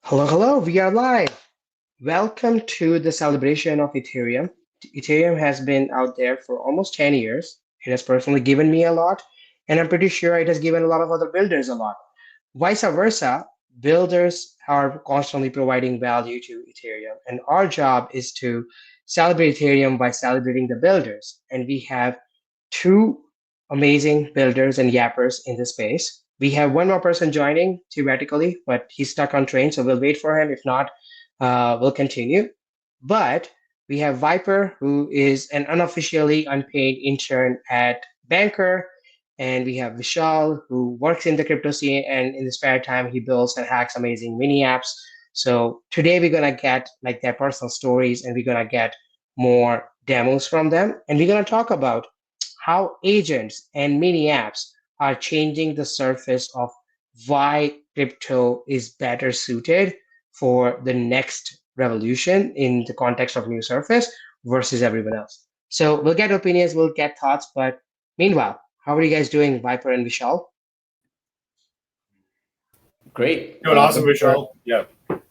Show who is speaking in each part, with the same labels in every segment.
Speaker 1: Hello, hello, we are live. Welcome to the celebration of Ethereum. Ethereum has been out there for almost 10 years. It has personally given me a lot, and I'm pretty sure it has given a lot of other builders a lot. Vice versa, builders are constantly providing value to Ethereum, and our job is to celebrate Ethereum by celebrating the builders. And we have two amazing builders and yappers in the space. We have one more person joining theoretically, but he's stuck on train, so we'll wait for him. If not, we'll continue. But we have Viper, who is an unofficially unpaid intern at Banker, and we have Vishal, who works in the crypto scene, and in the spare time, he builds and hacks amazing mini apps. So today we're gonna get like their personal stories, and we're gonna get more demos from them, and we're gonna talk about how agents and mini apps are changing the surface of why crypto is better suited for the next revolution in the context of new surface versus everyone else. So we'll get opinions, we'll get thoughts, but meanwhile, how are you guys doing, Viper and Vishal?
Speaker 2: Great.
Speaker 3: Doing awesome, Vishal. Yeah.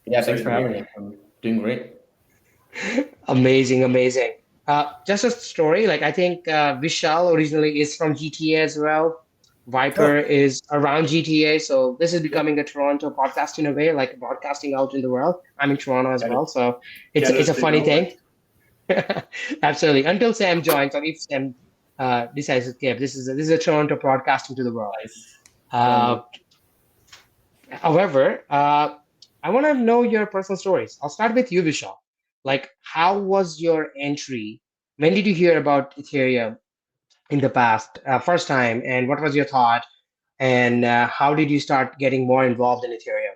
Speaker 2: Yeah, thanks for having me. I'm doing great.
Speaker 1: Amazing, amazing. Just a story, like I think Vishal originally is from GTA as well. Viper is around GTA, so this is becoming a Toronto podcast in a way, like broadcasting out in the world. I'm in Toronto as well, so it's a funny thing. Absolutely. Until Sam joins, or if Sam decides to give, this is a Toronto broadcasting to the world. However, I want to know your personal stories. I'll start with you, Vishal. Like, how was your entry? When did you hear about Ethereum in the past, first time, and what was your thought? And how did you start getting more involved in Ethereum?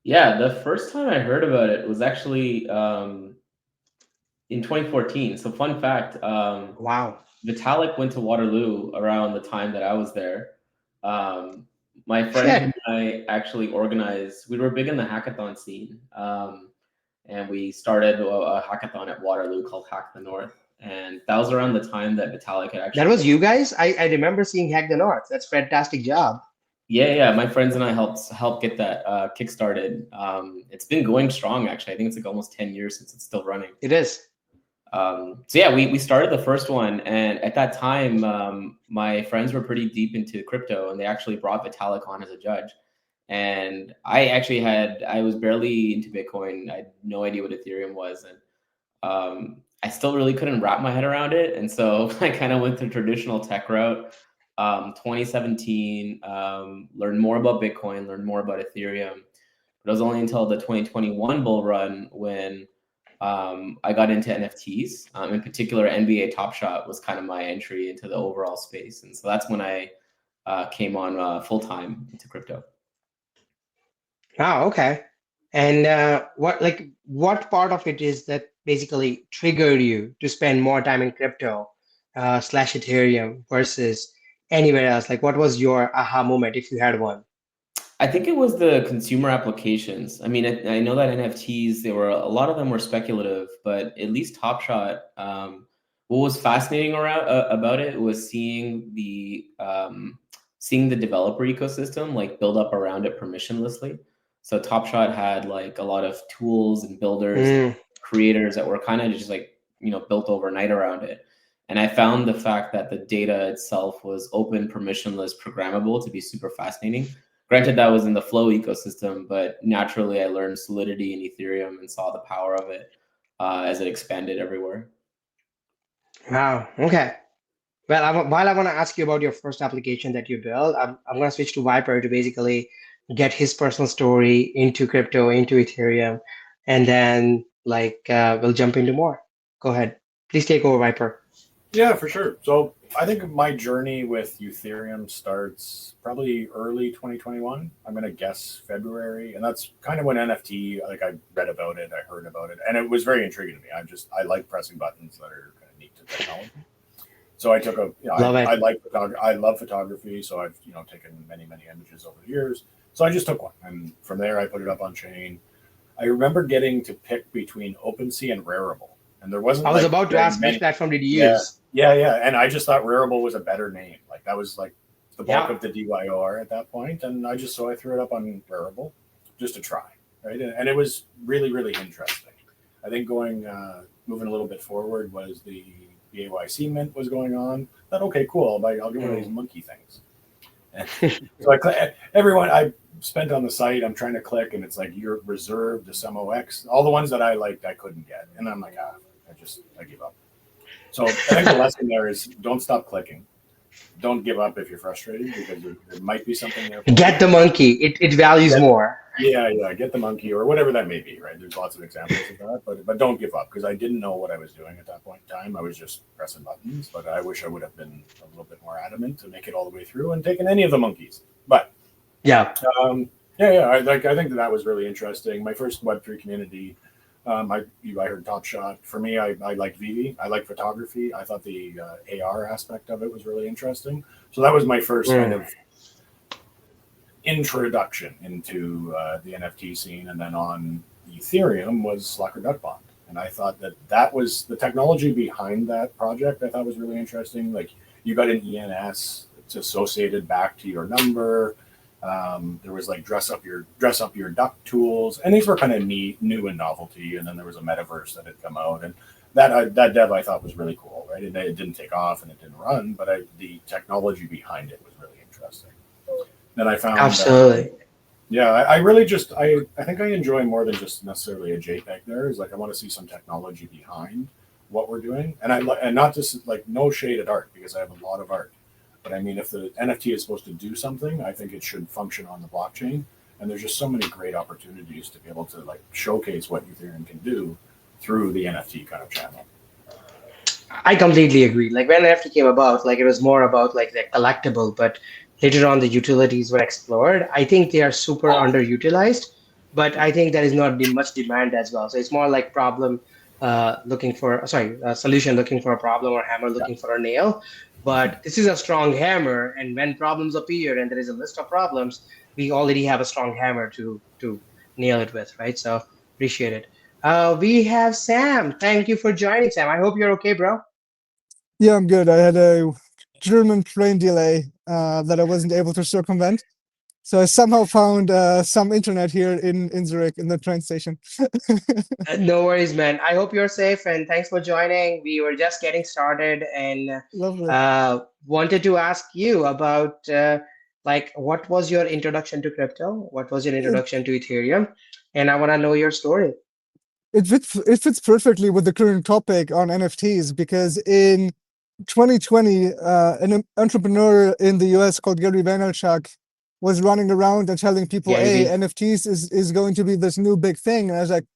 Speaker 2: Yeah, the first time I heard about it was actually in 2014. So fun fact,
Speaker 1: Wow.
Speaker 2: Vitalik went to Waterloo around the time that I was there. My friends and I actually organized, we were big in the hackathon scene. And we started a hackathon at Waterloo called Hack the North. And that was around the time that Vitalik had actually...
Speaker 1: That was you guys? I remember seeing Hack the North. That's a fantastic job.
Speaker 2: Yeah. My friends and I helped get that kickstarted. It's been going strong, actually. I think it's like almost 10 years since it's still running.
Speaker 1: It is.
Speaker 2: So yeah, we started the first one, and at that time, my friends were pretty deep into crypto, and they actually brought Vitalik on as a judge. And I was barely into Bitcoin. I had no idea what Ethereum was, and I still really couldn't wrap my head around it. And so I kind of went the traditional tech route. 2017, learned more about Bitcoin, learned more about Ethereum. But it was only until the 2021 bull run when I got into NFTs. In particular, NBA Top Shot was kind of my entry into the overall space. And so that's when I came on full-time into crypto.
Speaker 1: Oh, okay. And what part of it is that basically triggered you to spend more time in crypto slash Ethereum versus anywhere else? Like, what was your aha moment if you had one?
Speaker 2: I think it was the consumer applications. I mean, I know that NFTs, a lot of them were speculative, but at least Top Shot, what was fascinating about it was seeing the developer ecosystem like build up around it permissionlessly. So Top Shot had like a lot of tools and builders, creators that were kind of just like, built overnight around it. And I found the fact that the data itself was open, permissionless, programmable to be super fascinating. Granted, that was in the Flow ecosystem, but naturally I learned Solidity in Ethereum and saw the power of it as it expanded everywhere.
Speaker 1: Wow. Okay. Well, while I want to ask you about your first application that you built, I'm going to switch to Viper to basically get his personal story into crypto, into Ethereum, and then we'll jump into more. Go ahead. Please take over, Viper.
Speaker 3: Yeah, for sure. So I think my journey with Ethereum starts probably early 2021. I'm going to guess February. And that's kind of when NFT, I read about it, I heard about it, and it was very intriguing to me. I like pressing buttons that are kind of neat to technology. So I took I love photography. So I've, taken many, many images over the years. So I just took one. And from there, I put it up on chain. I remember getting to pick between OpenSea and Rarible. And there wasn't.
Speaker 1: I was about to ask which platform did you use?
Speaker 3: Yeah. And I just thought Rarible was a better name. Like that was like the bulk of the DYOR at that point. And I threw it up on Rarible just to try. right? And it was really, really interesting. I think moving a little bit forward was the BAYC mint was going on. I thought, okay, cool. I'll get one of these monkey things. And so I spent on the site. I'm trying to click, and it's like you're reserved to some OX. All the ones that I liked, I couldn't get, and I'm like, I give up. So I think the lesson there is don't stop clicking. Don't give up if you're frustrated, because there might be something there.
Speaker 1: Get the monkey. It values more.
Speaker 3: Yeah, get the monkey or whatever that may be, right? There's lots of examples of that, but don't give up, because I didn't know what I was doing at that point in time. I was just pressing buttons, but I wish I would have been a little bit more adamant to make it all the way through and taken any of the monkeys. But
Speaker 1: yeah,
Speaker 3: I think that was really interesting. My first Web3 community, I heard Top Shot. For me, I liked Vivi. I like photography. I thought the AR aspect of it was really interesting. So that was my first kind of introduction into the NFT scene. And then on Ethereum was Slacker Duck Bond. And I thought that was the technology behind that project. I thought was really interesting. Like, you got an ENS, it's associated back to your number. There was like dress up your duck tools, and these were kind of new and novelty. And then there was a metaverse that had come out, and that dev I thought was really cool. Right, it didn't take off and it didn't run, but the technology behind it was really interesting. Then I found
Speaker 1: absolutely.
Speaker 3: I really I think I enjoy more than just necessarily a JPEG. There is like, I want to see some technology behind what we're doing, and not just like, no shade at art, because I have a lot of art. But I mean, if the NFT is supposed to do something, I think it should function on the blockchain. And there's just so many great opportunities to be able to like showcase what Ethereum can do through the NFT kind of channel.
Speaker 1: I completely agree. Like, when NFT came about, like, it was more about like the collectible, but later on the utilities were explored. I think they are super underutilized, but I think there is not much demand as well. So it's more like solution looking for a problem, or hammer looking for a nail. But this is a strong hammer, and when problems appear and there is a list of problems, we already have a strong hammer to nail it with, right? So appreciate it. We have Sam. Thank you for joining, Sam. I hope you're okay, bro.
Speaker 4: Yeah, I'm good. I had a German train delay that I wasn't able to circumvent. So I somehow found some internet here in Zurich in the train station.
Speaker 1: No worries, man. I hope you're safe, and thanks for joining. We were just getting started, and wanted to ask you about what was your introduction to crypto? What was your introduction to Ethereum? And I want to know your story.
Speaker 4: It fits perfectly with the current topic on NFTs, because in 2020, an entrepreneur in the US called Gary Vaynerchuk was running around and telling people, hey, NFTs is going to be this new big thing. And I was like,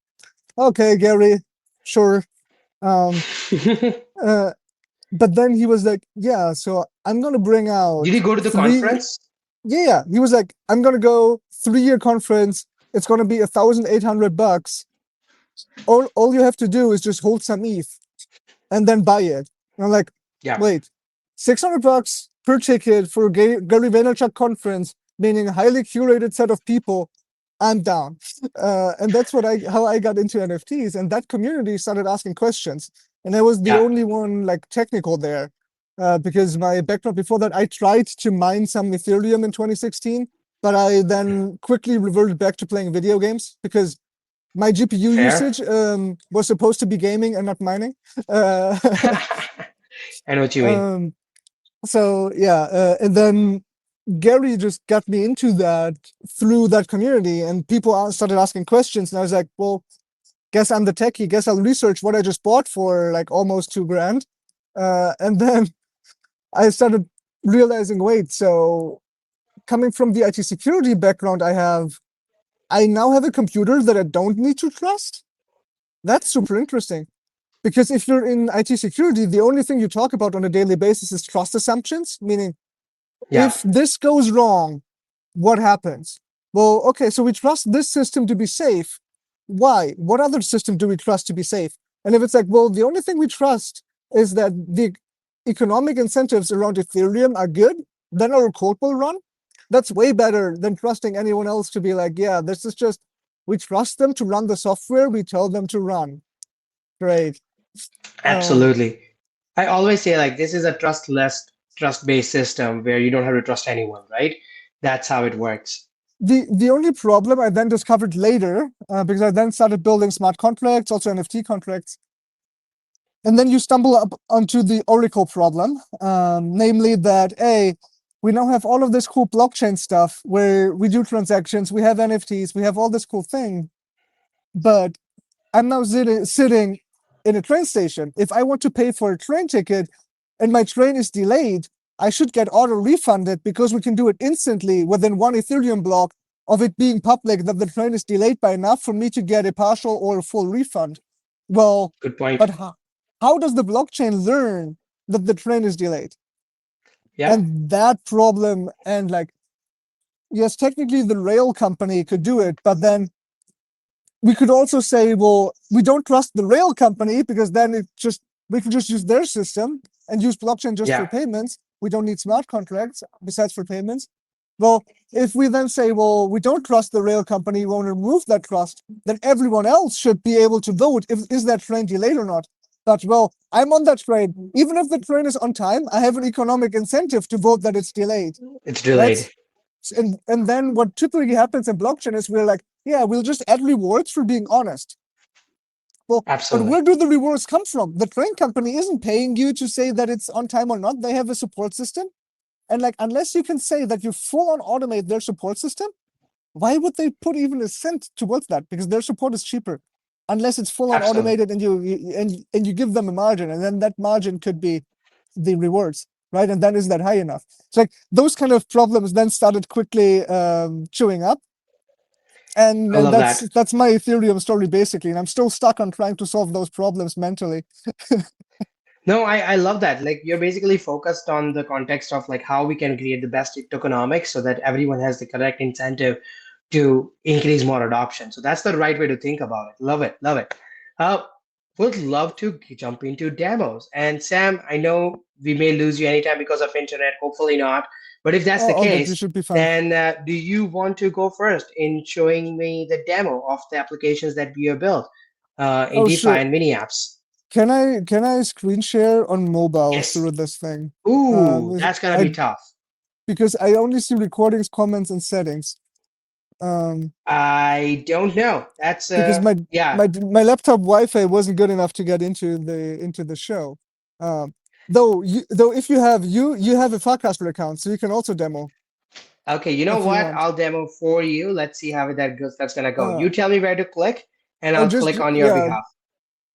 Speaker 4: okay, Gary, sure. But then he was like, yeah, so I'm going to bring out...
Speaker 1: Did he go to the conference?
Speaker 4: Yeah. He was like, I'm going to go 3-year conference. It's going to be $1,800. All you have to do is just hold some ETH and then buy it. And I'm like, wait, $600 per ticket for a Gary Vaynerchuk conference, meaning a highly curated set of people, I'm down. And that's how I got into NFTs. And that community started asking questions. And I was the only one like technical there, because my background before that, I tried to mine some Ethereum in 2016, but I then quickly reverted back to playing video games, because my GPU usage was supposed to be gaming and not mining.
Speaker 1: I know what you mean.
Speaker 4: And then Gary just got me into that through that community, and people started asking questions, and I was like, well, guess I'm the techie, guess I'll research what I just bought for like almost $2,000. And then I started realizing, wait, so coming from the IT security background I now have a computer that I don't need to trust. That's super interesting. Because if you're in IT security, the only thing you talk about on a daily basis is trust assumptions, meaning if this goes wrong, what happens? Well, okay, so we trust this system to be safe. Why? What other system do we trust to be safe? And if it's like, well, the only thing we trust is that the economic incentives around Ethereum are good, then our code will run. That's way better than trusting anyone else to be like, yeah, this is just, we trust them to run the software we tell them to run. Great.
Speaker 1: Absolutely. I always say, like, this is a trust-based system where you don't have to trust anyone, right? That's how it works.
Speaker 4: The only problem I then discovered later, because I then started building smart contracts, also NFT contracts, and then you stumble up onto the Oracle problem, namely that, we now have all of this cool blockchain stuff where we do transactions, we have NFTs, we have all this cool thing, but I'm now sitting in a train station. If I want to pay for a train ticket and my train is delayed, I should get auto refunded because we can do it instantly within one Ethereum block of it being public that the train is delayed by enough for me to get a partial or a full refund. Well,
Speaker 1: Good point.
Speaker 4: but how does the blockchain learn that the train is delayed?
Speaker 1: Yeah.
Speaker 4: And that problem, and like, yes, technically the rail company could do it, but then we could also say, well, we don't trust the rail company because then we can just use their system and use blockchain just for payments. We don't need smart contracts besides for payments. Well, if we then say, well, we don't trust the rail company, we want to remove that trust, then everyone else should be able to vote is that train delayed or not. But, well, I'm on that train. Even if the train is on time, I have an economic incentive to vote that it's delayed.
Speaker 1: It's delayed.
Speaker 4: And then what typically happens in blockchain is we're like, yeah, we'll just add rewards for being honest. Well,
Speaker 1: Absolutely.
Speaker 4: but where do the rewards come from? The train company isn't paying you to say that it's on time or not. They have a support system. And like, unless you can say that you full on automate their support system, why would they put even a cent towards that? Because their support is cheaper, unless it's full on automated and you give them a margin, and then that margin could be the rewards, right? And then is that high enough? So like those kind of problems then started quickly chewing up. And that's my Ethereum story basically, and I'm still stuck on trying to solve those problems mentally.
Speaker 1: No, I love that. Like you're basically focused on the context of like how we can create the best tokenomics so that everyone has the correct incentive to increase more adoption. So that's the right way to think about it. Love it. Love it. Would love to jump into demos. And Sam, I know we may lose you anytime because of internet. Hopefully not. But if that's the case, then do you want to go first in showing me the demo of the applications that we have built in DeFi and Mini Apps?
Speaker 4: Can I screen share on mobile through this thing?
Speaker 1: Ooh, that's gonna be tough.
Speaker 4: Because I only see recordings, comments, and settings.
Speaker 1: I don't know. That's
Speaker 4: because my laptop Wi-Fi wasn't good enough to get into the show. Though if you have a Farcaster account, so you can also demo.
Speaker 1: Okay, you know what? I'll demo for you. Let's see how that's gonna go. You tell me where to click, and I'll click on your behalf.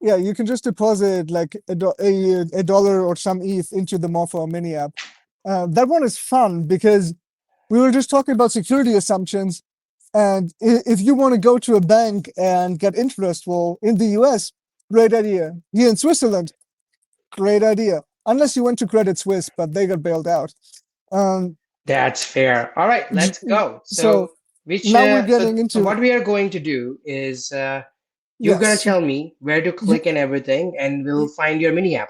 Speaker 4: Yeah, you can just deposit like a dollar or some ETH into the Morpho Mini App. That one is fun because we were just talking about security assumptions. And if you want to go to a bank and get interest, well, in the US, great idea. Here in Switzerland, great idea. Unless you went to Credit Suisse, but they got bailed out.
Speaker 1: That's fair. All right, let's go.
Speaker 4: So now we're getting into
Speaker 1: what we are going to do is you're going to tell me where to click and everything, and we'll find your mini app.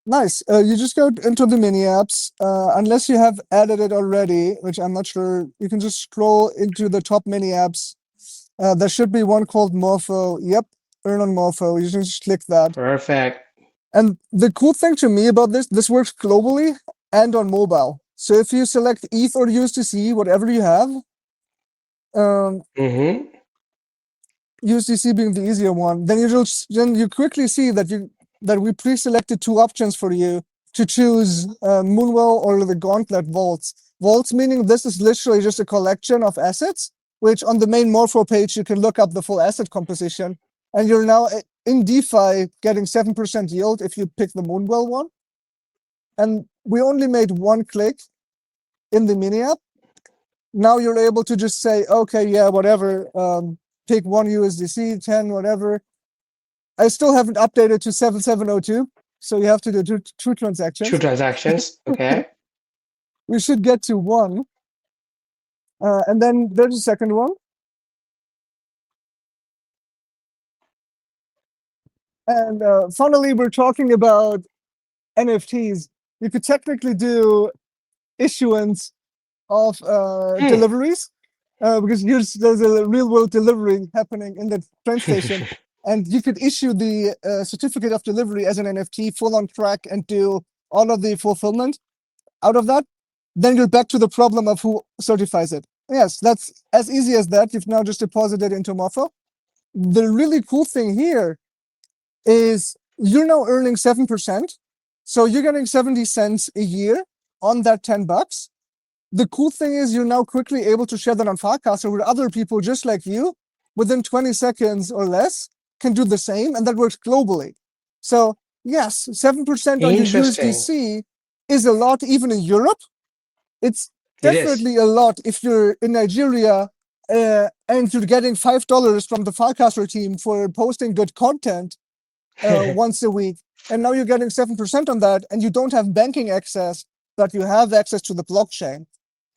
Speaker 4: Nice. You just go into the mini apps. Unless you have added it already, which I'm not sure, you can just scroll into the top mini apps. There should be one called Morpho. Yep, earn on Morpho. You can just click that.
Speaker 1: Perfect.
Speaker 4: And the cool thing to me about this works globally and on mobile. So if you select ETH or USDC, whatever you have, USDC being the easier one, then you quickly see that we pre-selected two options for you to choose Moonwell or the Gauntlet vaults. Vaults meaning this is literally just a collection of assets, which on the main Morpho page, you can look up the full asset composition. And you're now in DeFi getting 7% yield if you pick the Moonwell one. And we only made one click in the mini app. Now you're able to just say, okay, yeah, whatever, pick one USDC, 10, whatever. I still haven't updated to 7702, so you have to do two transactions.
Speaker 1: Two transactions, okay.
Speaker 4: We should get to one. And then there's a second one. And finally, we're talking about NFTs. You could technically do issuance of deliveries, because there's a real-world delivery happening in the train station. And you could issue the certificate of delivery as an NFT, full on track, and do all of the fulfillment out of that. Then you're back to the problem of who certifies it. Yes, that's as easy as that. You've now just deposited into Morpho. The really cool thing here is you're now earning 7%. So you're getting 70 cents a year on that $10. The cool thing is you're now quickly able to share that on Farcaster where other people just like you, within 20 seconds or less, can do the same, and that works globally. So yes, 7% on your
Speaker 1: Interesting.
Speaker 4: USDC is a lot even in Europe. It's
Speaker 1: It is.
Speaker 4: definitely a lot if you're in Nigeria and you're getting $5 from the Farcaster team for posting good content once a week. And now you're getting 7% on that, and you don't have banking access, but you have access to the blockchain.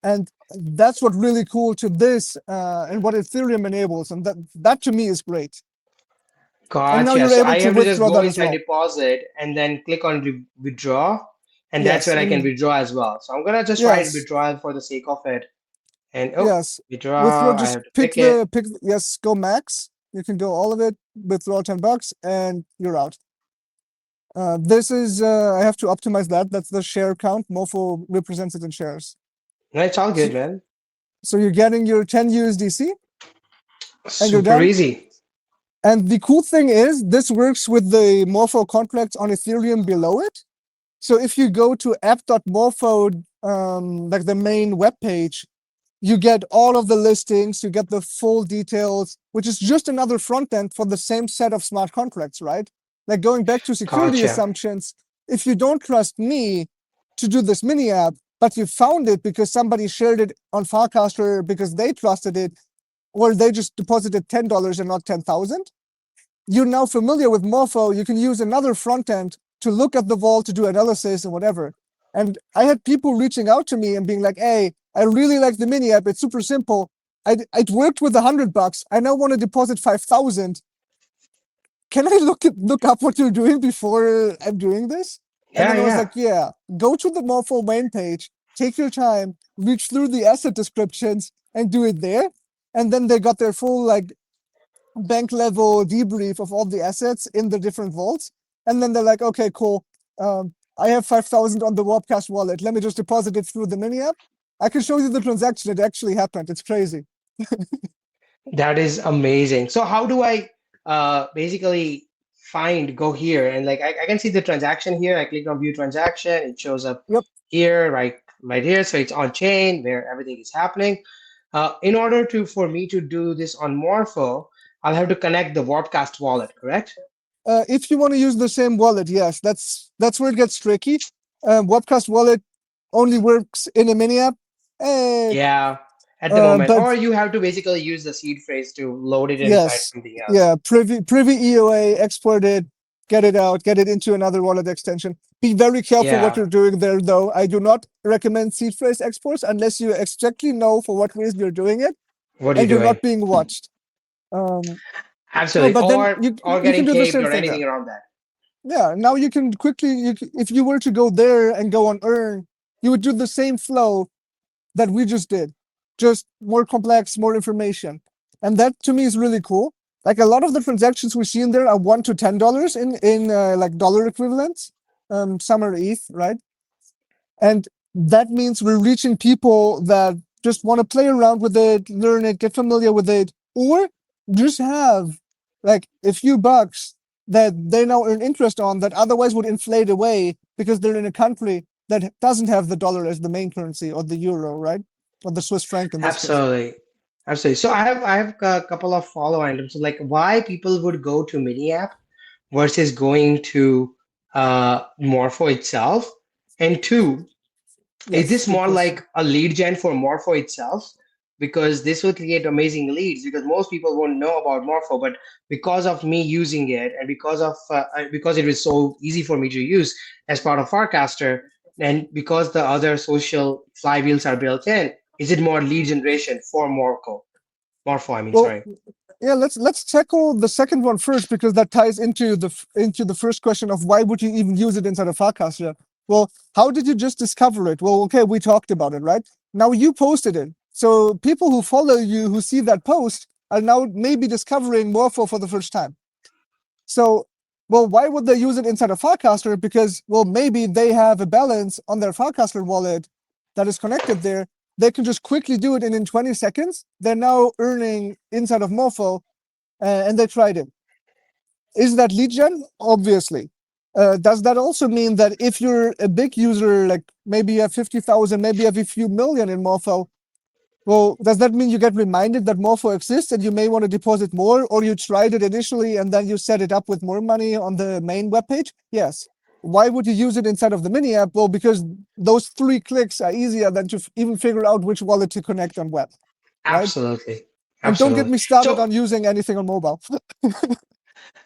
Speaker 4: And that's what really cool to this and what Ethereum enables. And that to me is great. And now
Speaker 1: Gotcha.
Speaker 4: you're
Speaker 1: So
Speaker 4: able
Speaker 1: I
Speaker 4: to
Speaker 1: have to just
Speaker 4: withdraw
Speaker 1: go
Speaker 4: that as
Speaker 1: inside
Speaker 4: well.
Speaker 1: deposit and then click on withdraw, and that's
Speaker 4: Yes,
Speaker 1: where I can
Speaker 4: and
Speaker 1: withdraw as well. So I'm gonna just try and
Speaker 4: yes,
Speaker 1: withdraw for the sake of it. And
Speaker 4: yes. Withdraw,
Speaker 1: withdraw. I
Speaker 4: just
Speaker 1: have to pick it.
Speaker 4: yes, go max. You can go all of it, withdraw $10, and you're out. This is, I have to optimize that. That's the share count. Morpho represents it in shares.
Speaker 1: No, it's all
Speaker 4: So,
Speaker 1: good, man.
Speaker 4: so you're getting your 10 USDC, and you're
Speaker 1: Super
Speaker 4: done.
Speaker 1: easy.
Speaker 4: And the cool thing is this works with the Morpho contracts on Ethereum below it. So if you go to app.morpho, like the main web page, you get all of the listings, you get the full details, which is just another front end for the same set of smart contracts, right? Like going back to security
Speaker 1: Gotcha.
Speaker 4: assumptions, if you don't trust me to do this mini app, but you found it because somebody shared it on Farcaster because they trusted it, or they just deposited $10 and not 10,000, you're now familiar with Morpho. You can use another front end to look at the vault, to do analysis and whatever. And I had people reaching out to me and being like, hey, I really like the mini app. It's super simple. It worked with $100. I now want to deposit 5,000. Can I look up what you're doing before I'm doing this? And
Speaker 1: Yeah,
Speaker 4: then I was
Speaker 1: yeah.
Speaker 4: like, yeah, go to the Morpho main page, take your time, reach through the asset descriptions and do it there. And then they got their full like bank level debrief of all the assets in the different vaults. And then they're like, okay, cool. I have 5,000 on the Warpcast wallet. Let me just deposit it through the mini app. I can show you the transaction. It actually happened. It's crazy.
Speaker 1: That is amazing. So how do I basically go here and like I can see the transaction here. I click on view transaction, it shows up
Speaker 4: Yep.
Speaker 1: here, right here. So it's on chain where everything is happening. In order for me to do this on Morpho, I'll have to connect the Warpcast wallet, correct?
Speaker 4: If you want to use the same wallet, yes, that's where it gets tricky. Warpcast wallet only works in a mini app.
Speaker 1: Yeah, at the moment.
Speaker 4: But
Speaker 1: Or you have to basically use the seed phrase to load it inside
Speaker 4: yes,
Speaker 1: something else.
Speaker 4: yeah, privy EOA, export it, get it out, get it into another wallet extension. Be very careful what
Speaker 1: Yeah.
Speaker 4: you're doing there, though. I do not recommend seed phrase exports unless you exactly know for what reason you're doing it
Speaker 1: What are you
Speaker 4: and you're
Speaker 1: doing?
Speaker 4: not being watched. No,
Speaker 1: Absolutely.
Speaker 4: but then
Speaker 1: Or
Speaker 4: you can
Speaker 1: getting
Speaker 4: do the
Speaker 1: caved
Speaker 4: same
Speaker 1: or
Speaker 4: thing there.
Speaker 1: anything around that.
Speaker 4: Yeah, now you can quickly, if you were to go there and go on earn, you would do the same flow that we just did, just more complex, more information. And that to me is really cool. Like a lot of the transactions we see in there are $1 to $10 in like dollar equivalents. Some are ETH, right? And that means we're reaching people that just want to play around with it, learn it, get familiar with it, or just have like a few bucks that they now earn interest on that otherwise would inflate away because they're in a country that doesn't have the dollar as the main currency or the euro, right? Or the Swiss franc in this case.
Speaker 1: Absolutely. Absolutely. So I have a couple of follow items. Like why people would go to Mini App versus going to Morpho itself. And two, is
Speaker 4: Yes,
Speaker 1: this
Speaker 4: good
Speaker 1: more
Speaker 4: question.
Speaker 1: like a lead gen for Morpho itself? Because this will create amazing leads because most people won't know about Morpho, but because of me using it and because it was so easy for me to use as part of Farcaster, and because the other social flywheels are built in, is it more lead generation for Morpho? I mean,
Speaker 4: Well,
Speaker 1: sorry.
Speaker 4: yeah, let's tackle the second one first because that ties into the first question of why would you even use it inside of Farcaster? Well, how did you just discover it? Well, okay, we talked about it, right? Now you posted it. So people who follow you, who see that post, are now maybe discovering Morpho for the first time. So, well, why would they use it inside of Farcaster? Because, well, maybe they have a balance on their Farcaster wallet that is connected there, they can just quickly do it, and in 20 seconds, they're now earning inside of Morpho, and they tried it. Is that lead gen? Obviously. Does that also mean that if you're a big user, like maybe you have 50,000, maybe you have a few million in Morpho, well, does that mean you get reminded that Morpho exists and you may want to deposit more, or you tried it initially and then you set it up with more money on the main webpage? Yes. Why would you use it inside of the mini app? Well, because those 3 clicks are easier than to even figure out which wallet to connect on web. Right?
Speaker 1: Absolutely.
Speaker 4: And don't get
Speaker 1: Absolutely.
Speaker 4: me started
Speaker 1: So
Speaker 4: on using anything on mobile.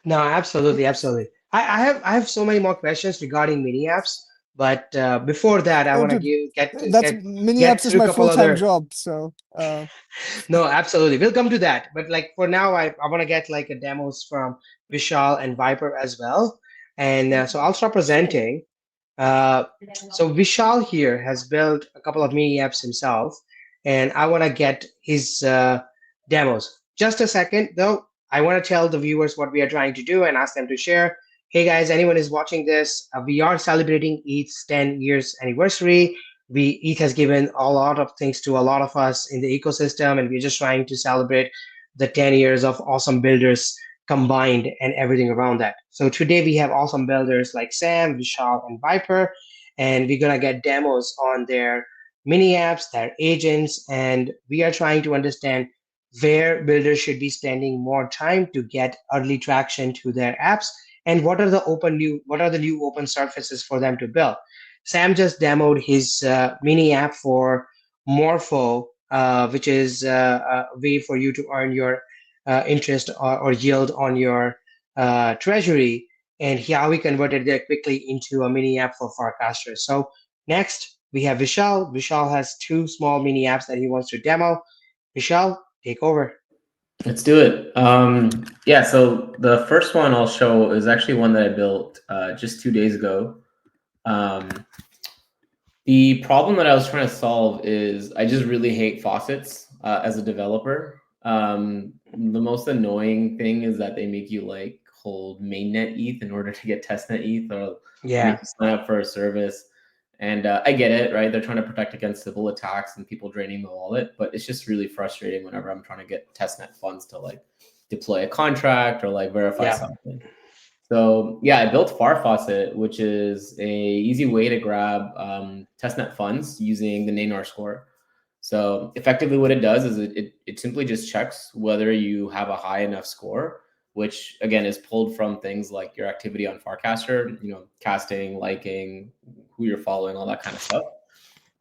Speaker 1: no, absolutely, absolutely. I have so many more questions regarding mini apps, but before that, I
Speaker 4: Oh,
Speaker 1: want to
Speaker 4: dude,
Speaker 1: give get to-
Speaker 4: that's
Speaker 1: get
Speaker 4: mini
Speaker 1: get
Speaker 4: apps is
Speaker 1: through a
Speaker 4: my
Speaker 1: couple
Speaker 4: full-time
Speaker 1: other.
Speaker 4: job. So
Speaker 1: No, absolutely. We'll come to that. But like for now, I want to get like a demos from Vishal and Viper as well. And so I'll start presenting. Uh, so Vishal here has built a couple of mini apps himself, and I want to get his demos. Just a second, though. I want to tell the viewers what we are trying to do and ask them to share. Hey guys, anyone is watching this? We are celebrating ETH's 10 years anniversary. ETH has given a lot of things to a lot of us in the ecosystem, and we're just trying to celebrate the 10 years of awesome builders combined and everything around that. So today we have awesome builders like Sam, Vishal, and Viper, and we're gonna get demos on their mini apps, their agents, and we are trying to understand where builders should be spending more time to get early traction to their apps, and what are the new open surfaces for them to build. Sam just demoed his mini app for Morpho, which is a way for you to earn your interest or yield on your treasury, and how we converted that quickly into a mini app for Farcaster. So next we have Vishal. Vishal has 2 small mini apps that he wants to demo. Vishal, take over.
Speaker 2: Let's do it. Yeah, so the first one I'll show is actually one that I built just 2 days ago. The problem that I was trying to solve is I just really hate faucets as a developer. The most annoying thing is that they make you like hold mainnet ETH in order to get testnet ETH, or make you sign up for a service. And I get it, right? They're trying to protect against civil attacks and people draining the wallet, but it's just really frustrating whenever I'm trying to get testnet funds to like deploy a contract or like verify something. So yeah, I built FarFaucet, which is a easy way to grab testnet funds using the Nanar score. So effectively what it does is it simply just checks whether you have a high enough score, which again is pulled from things like your activity on Farcaster, casting, liking, who you're following, all that kind of stuff.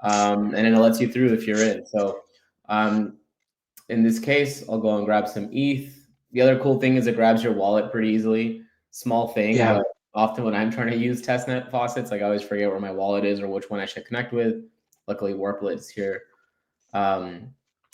Speaker 2: And then it lets you through if you're in. So in this case, I'll go and grab some ETH. The other cool thing is it grabs your wallet pretty easily. Small thing, but often when I'm trying to use testnet faucets, like I always forget where my wallet is or which one I should connect with. Luckily, Warplet is here. And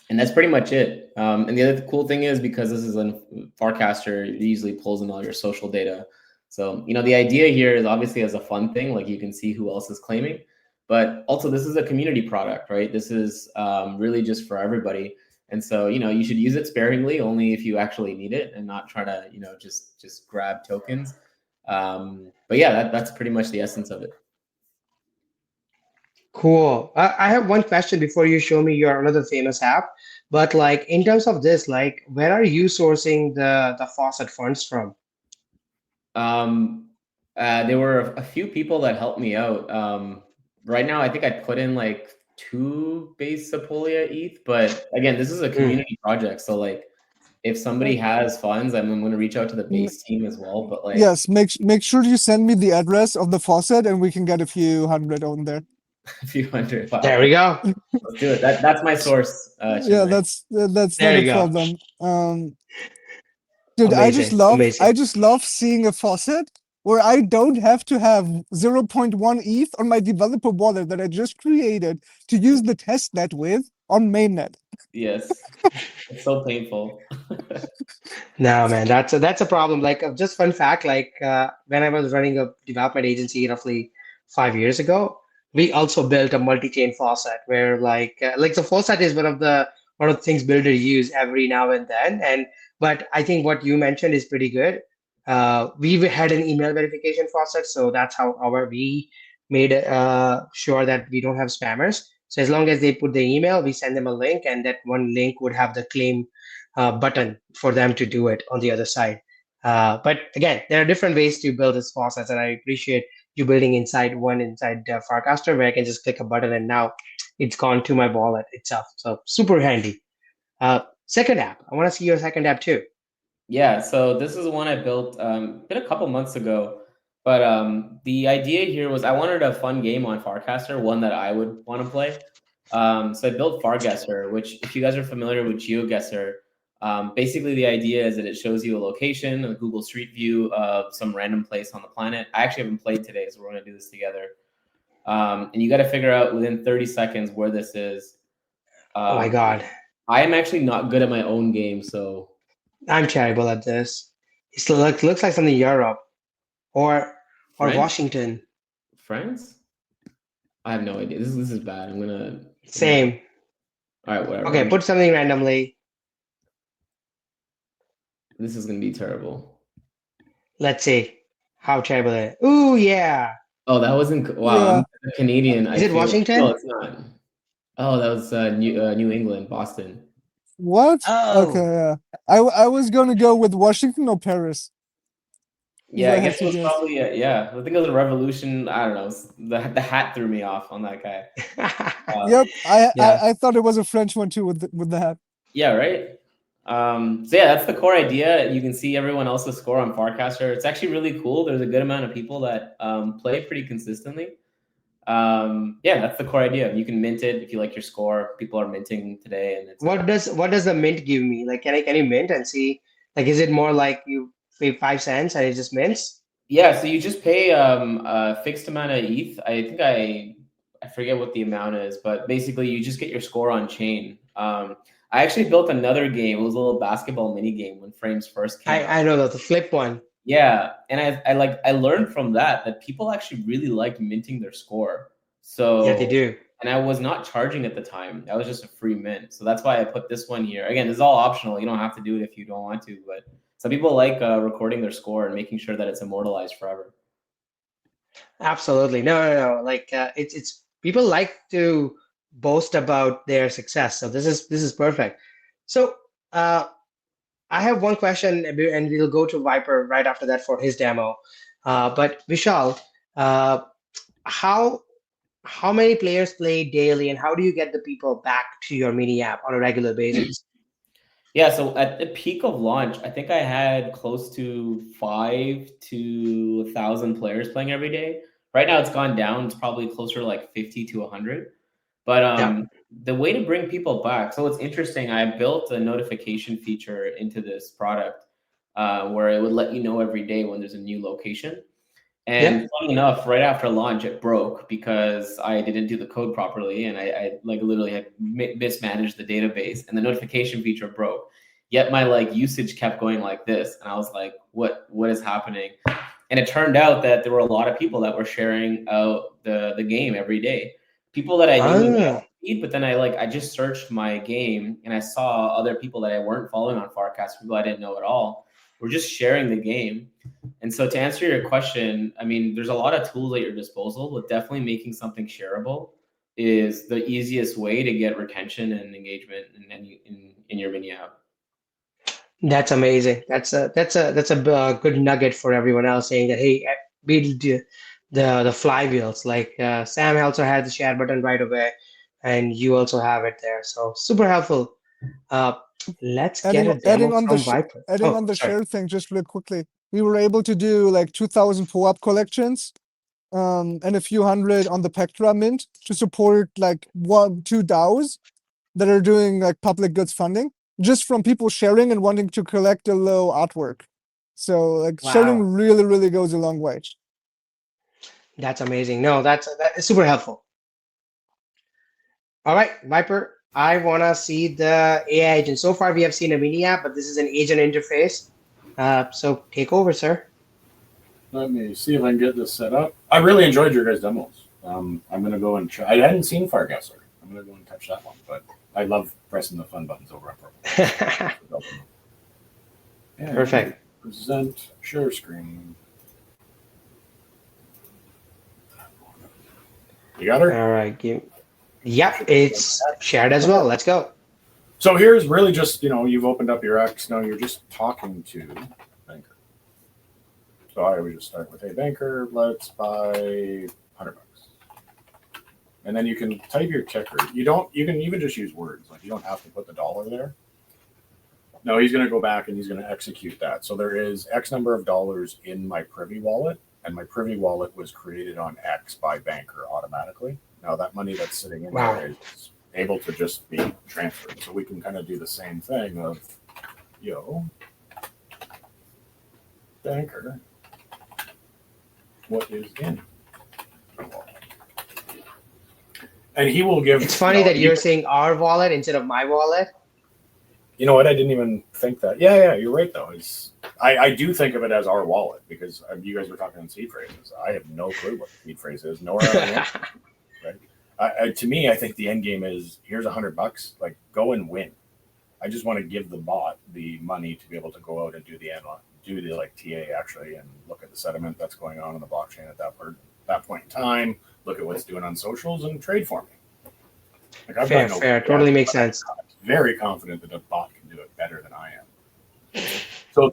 Speaker 2: that's pretty much it. And the other cool thing is, because this is on Farcaster, it easily pulls in all your social data. So, the idea here is obviously as a fun thing, like you can see who else is claiming, but also this is a community product, right? This is really just for everybody. And so, you should use it sparingly, only if you actually need it, and not try to, just grab tokens. But yeah, that's pretty much the essence of it.
Speaker 1: Cool. I have one question before you show me your another famous app. But like in terms of this, like where are you sourcing the faucet funds from?
Speaker 2: There were a few people that helped me out. Right now, I think I put in like 2 base Sepolia ETH, but again, this is a community project. So like, if somebody has funds, I'm going to reach out to the base team as well. But like,
Speaker 4: yes, make sure you send me the address of the faucet, and we can get a few hundred on there.
Speaker 2: A few hundred. Wow.
Speaker 1: There we go.
Speaker 2: Let's do it. That's my source.
Speaker 4: Yeah, that's
Speaker 1: There
Speaker 4: not
Speaker 1: you
Speaker 4: a
Speaker 1: go.
Speaker 4: problem. Dude,
Speaker 1: Amazing.
Speaker 4: I just love seeing a faucet where I don't have to have 0.1 ETH on my developer wallet that I just created to use the testnet with on mainnet.
Speaker 2: Yes, it's so painful.
Speaker 1: No, man, that's a problem. Like just fun fact, like when I was running a development agency roughly 5 years ago, we also built a multi-chain faucet where like the faucet is one of the things builders use every now and then. But I think what you mentioned is pretty good. We had an email verification faucet, so that's how we made sure that we don't have spammers. So as long as they put the email, we send them a link, and that one link would have the claim button for them to do it on the other side. But again, there are different ways to build this process, and I appreciate you building inside Farcaster, where I can just click a button and now it's gone to my wallet itself. So super handy. Second app, I want to see your second app too.
Speaker 2: Yeah, so this is one I built been a couple months ago, but the idea here was I wanted a fun game on Farcaster, one that I would want to play. So I built FarGuessr, which, if you guys are familiar with GeoGuessr, basically the idea is that it shows you a location, a Google Street View of some random place on the planet. I actually haven't played today, so we're going to do this together. And you got to figure out within 30 seconds where this is.
Speaker 1: Oh my God.
Speaker 2: I am actually not good at my own game, so...
Speaker 1: I'm terrible at this. It looks like something Europe or
Speaker 2: France?
Speaker 1: Washington.
Speaker 2: France? I have no idea. This is bad. I'm gonna...
Speaker 1: Same.
Speaker 2: All right, whatever.
Speaker 1: Okay, put something randomly.
Speaker 2: This is gonna be terrible.
Speaker 1: Let's see how terrible it is. Ooh, yeah.
Speaker 2: Oh, that wasn't... Wow,
Speaker 4: Yeah.
Speaker 2: I'm a Canadian.
Speaker 1: Is it Washington?
Speaker 2: No, it's not. Oh, that was New England, Boston.
Speaker 4: What?
Speaker 1: Oh.
Speaker 4: Okay, yeah. I was gonna go with Washington or Paris.
Speaker 2: Yeah, I
Speaker 4: have
Speaker 2: guess
Speaker 4: to
Speaker 2: it was
Speaker 4: guess.
Speaker 2: probably... Yeah, I think it was a revolution. I don't know. The hat threw me off on that guy.
Speaker 4: Yep,
Speaker 2: yeah.
Speaker 4: I thought it was a French one too with the hat.
Speaker 2: Yeah, right? So yeah, that's the core idea. You can see everyone else's score on Farcaster. It's actually really cool. There's a good amount of people that play pretty consistently. Yeah, that's the core idea. You can mint it if you like your score. People are minting today, and it's...
Speaker 1: What does the mint give me? Like, can you mint and see? Like, is it more like you pay 5 cents and it just mints?
Speaker 2: Yeah, so you just pay a fixed amount of ETH. I think I forget what the amount is, but basically you just get your score on chain. I actually built another game. It was a little basketball mini game when Frames first came out.
Speaker 1: I know the flip one.
Speaker 2: Yeah, and I learned from that people actually really like minting their score. So
Speaker 1: Yeah, they do.
Speaker 2: And I was not charging at the time. That was just a free mint. So that's why I put this one here. Again, it's all optional. You don't have to do it if you don't want to, but some people like recording their score and making sure that it's immortalized forever.
Speaker 1: Absolutely. No. Like, it's people like to boast about their success. So this is perfect. So I have one question, and we'll go to Viper right after that for his demo. But Vishal, how many players play daily, and how do you get the people back to your mini app on a regular basis?
Speaker 2: Yeah, so at the peak of launch, I think I had close to 5 to 1,000 players playing every day. Right now, it's gone down. It's probably closer to like 50 to 100. But the way to bring people back, so it's interesting. I built a notification feature into this product where it would let you know every day when there's a new location. And funny enough, right after launch, it broke because I didn't do the code properly, and I like literally had mismanaged the database, and the notification feature broke. Yet my like usage kept going like this, and I was like, "What is happening?" And it turned out that there were a lot of people that were sharing out the game every day. People that I knew, but then I just searched my game, and I saw other people that I weren't following on Farcaster, people I didn't know at all, were just sharing the game. And so to answer your question, I mean, there's a lot of tools at your disposal, but definitely making something shareable is the easiest way to get retention and engagement in your mini app.
Speaker 1: That's amazing. That's a good nugget for everyone else, saying that, hey, build the flywheels. Like Sam also had the share button right away, and you also have it there. So super helpful. Let's get a demo from Viper.
Speaker 4: Adding on the share thing just real quickly. We were able to do like 2,000 pull-up collections and a few hundred on the Pectra mint to support like 1-2 DAOs that are doing like public goods funding, just from people sharing and wanting to collect a low artwork. So like sharing really, really goes a long way.
Speaker 1: That's amazing. No, that is super helpful. All right, Viper, I want to see the AI agent. So far, we have seen a mini app, but this is an agent interface. So take over, sir.
Speaker 3: Let me see if I can get this set up. I really enjoyed your guys' demos. I'm going to go and try. I hadn't seen FarGuessr. I'm going to go and touch that one, but I love pressing the fun buttons over and purple.
Speaker 1: Perfect.
Speaker 3: Present share screen. You got her?
Speaker 1: All right. Yep, it's shared as well. Let's go.
Speaker 3: So here's really just, you've opened up your X. Now you're just talking to Banker. So I would just start with, hey, Banker, let's buy $100. And then you can type your ticker. You can even just use words. Like, you don't have to put the dollar there. No, he's going to go back and he's going to execute that. So there is X number of dollars in my Privy wallet, and my Privy wallet was created on X by Banker automatically. Now that money that's sitting in there is able to just be transferred. So we can kind of do the same thing of, Banker, what is in the wallet? And he will give.
Speaker 1: It's funny that you're saying our wallet instead of my wallet.
Speaker 3: You know what? I didn't even think that. Yeah, you're right, though. I do think of it as our wallet because you guys were talking in seed phrases. I have no clue what seed phrase is, nor right? To me, I think the end game is, here's $100. Like, go and win. I just want to give the bot the money to be able to go out and do the TA actually, and look at the sentiment that's going on the blockchain at that point in time. Look at what's doing on socials and trade for me. Like,
Speaker 1: fair. Totally makes sense.
Speaker 3: Very confident that a bot can do it better than I am. So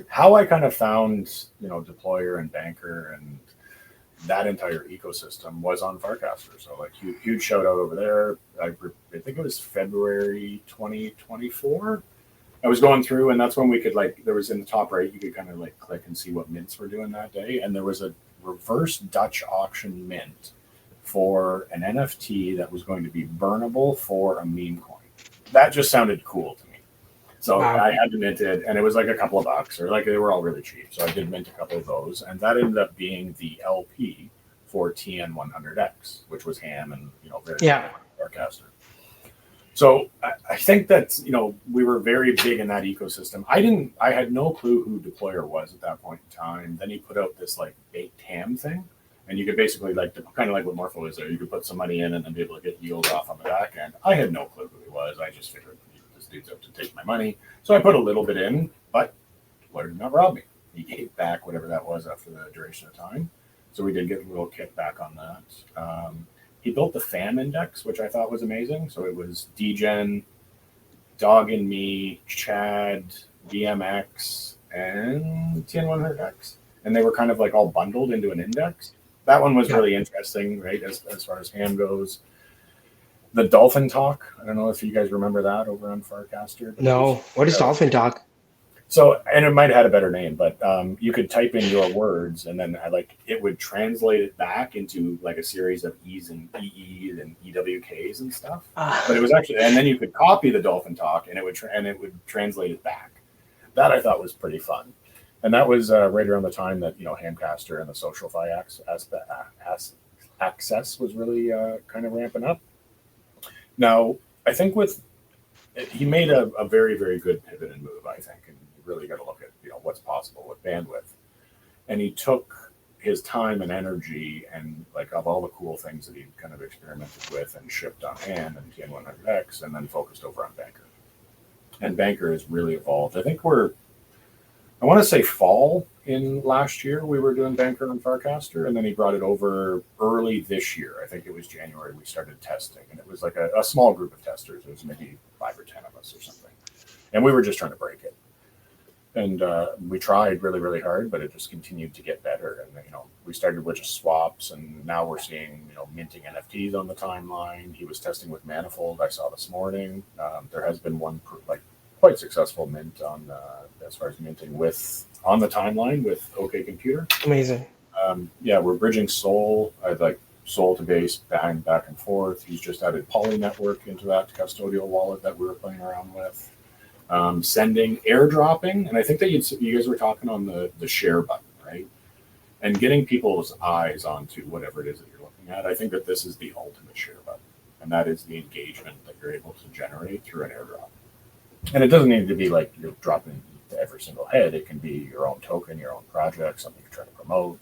Speaker 3: how I kind of found, Deployer and Banker and that entire ecosystem was on Farcaster. So like huge shout out over there. I think it was February 2024. I was going through, and that's when we could there was in the top right, you could kind of click and see what mints were doing that day. And there was a reverse Dutch auction mint for an NFT that was going to be burnable for a meme coin. That just sounded cool to me. So I had to mint it, and it was like a couple of bucks, or they were all really cheap. So I did mint a couple of those, and that ended up being the LP for TN100X, which was ham and very Farcaster. So I think that we were very big in that ecosystem. I had no clue who Deployer was at that point in time. Then he put out this baked ham thing, and you could basically kind of like what Morpho is there. You could put some money in and then be able to get yield off on the back end. I had no clue who he was. I just figured this dude's out to take my money. So I put a little bit in, but Deployer did not rob me. He gave back whatever that was after the duration of time. So we did get a little kickback on that. He built the FAM index, which I thought was amazing. So it was DGen, Dog and Me, Chad, BMX, and TN100X. And they were kind of all bundled into an index. That one was really interesting, right, as far as ham goes. The Dolphin Talk, I don't know if you guys remember that over on Farcaster.
Speaker 1: No, what is Dolphin Talk?
Speaker 3: So, and it might have had a better name, but you could type in your words, and then it would translate it back into a series of E's and EE's and EWKs and stuff. But it was actually, and then you could copy the Dolphin Talk, and it would translate it back. That I thought was pretty fun. And that was right around the time that Hamcaster and the SocialFi access was really kind of ramping up. Now, I think he made a very, very good pivot and move, I think, and you really got to look at what's possible with bandwidth. And he took his time and energy and of all the cool things that he kind of experimented with and shipped on hand and TN100X, and then focused over on Banker. And Banker has really evolved. I think I want to say fall in last year, we were doing Banker and Farcaster, and then he brought it over early this year. I think it was January we started testing, and it was a small group of testers. It was maybe 5 or 10 of us or something. And we were just trying to break it. And we tried really, really hard, but it just continued to get better. And, we started with just swaps, and now we're seeing, minting NFTs on the timeline. He was testing with Manifold, I saw this morning. There has been one quite successful mint on as far as minting on the timeline with OK Computer.
Speaker 1: Amazing.
Speaker 3: We're bridging Sol. I'd Sol to base back and forth. He's just added Poly Network into that custodial wallet that we were playing around with. Sending, airdropping, and I think that you guys were talking on the share button, right? And getting people's eyes onto whatever it is that you're looking at. I think that this is the ultimate share button, and that is the engagement that you're able to generate through an airdrop. And it doesn't need to be you're dropping to every single head. It can be your own token, your own project, something you're trying to promote.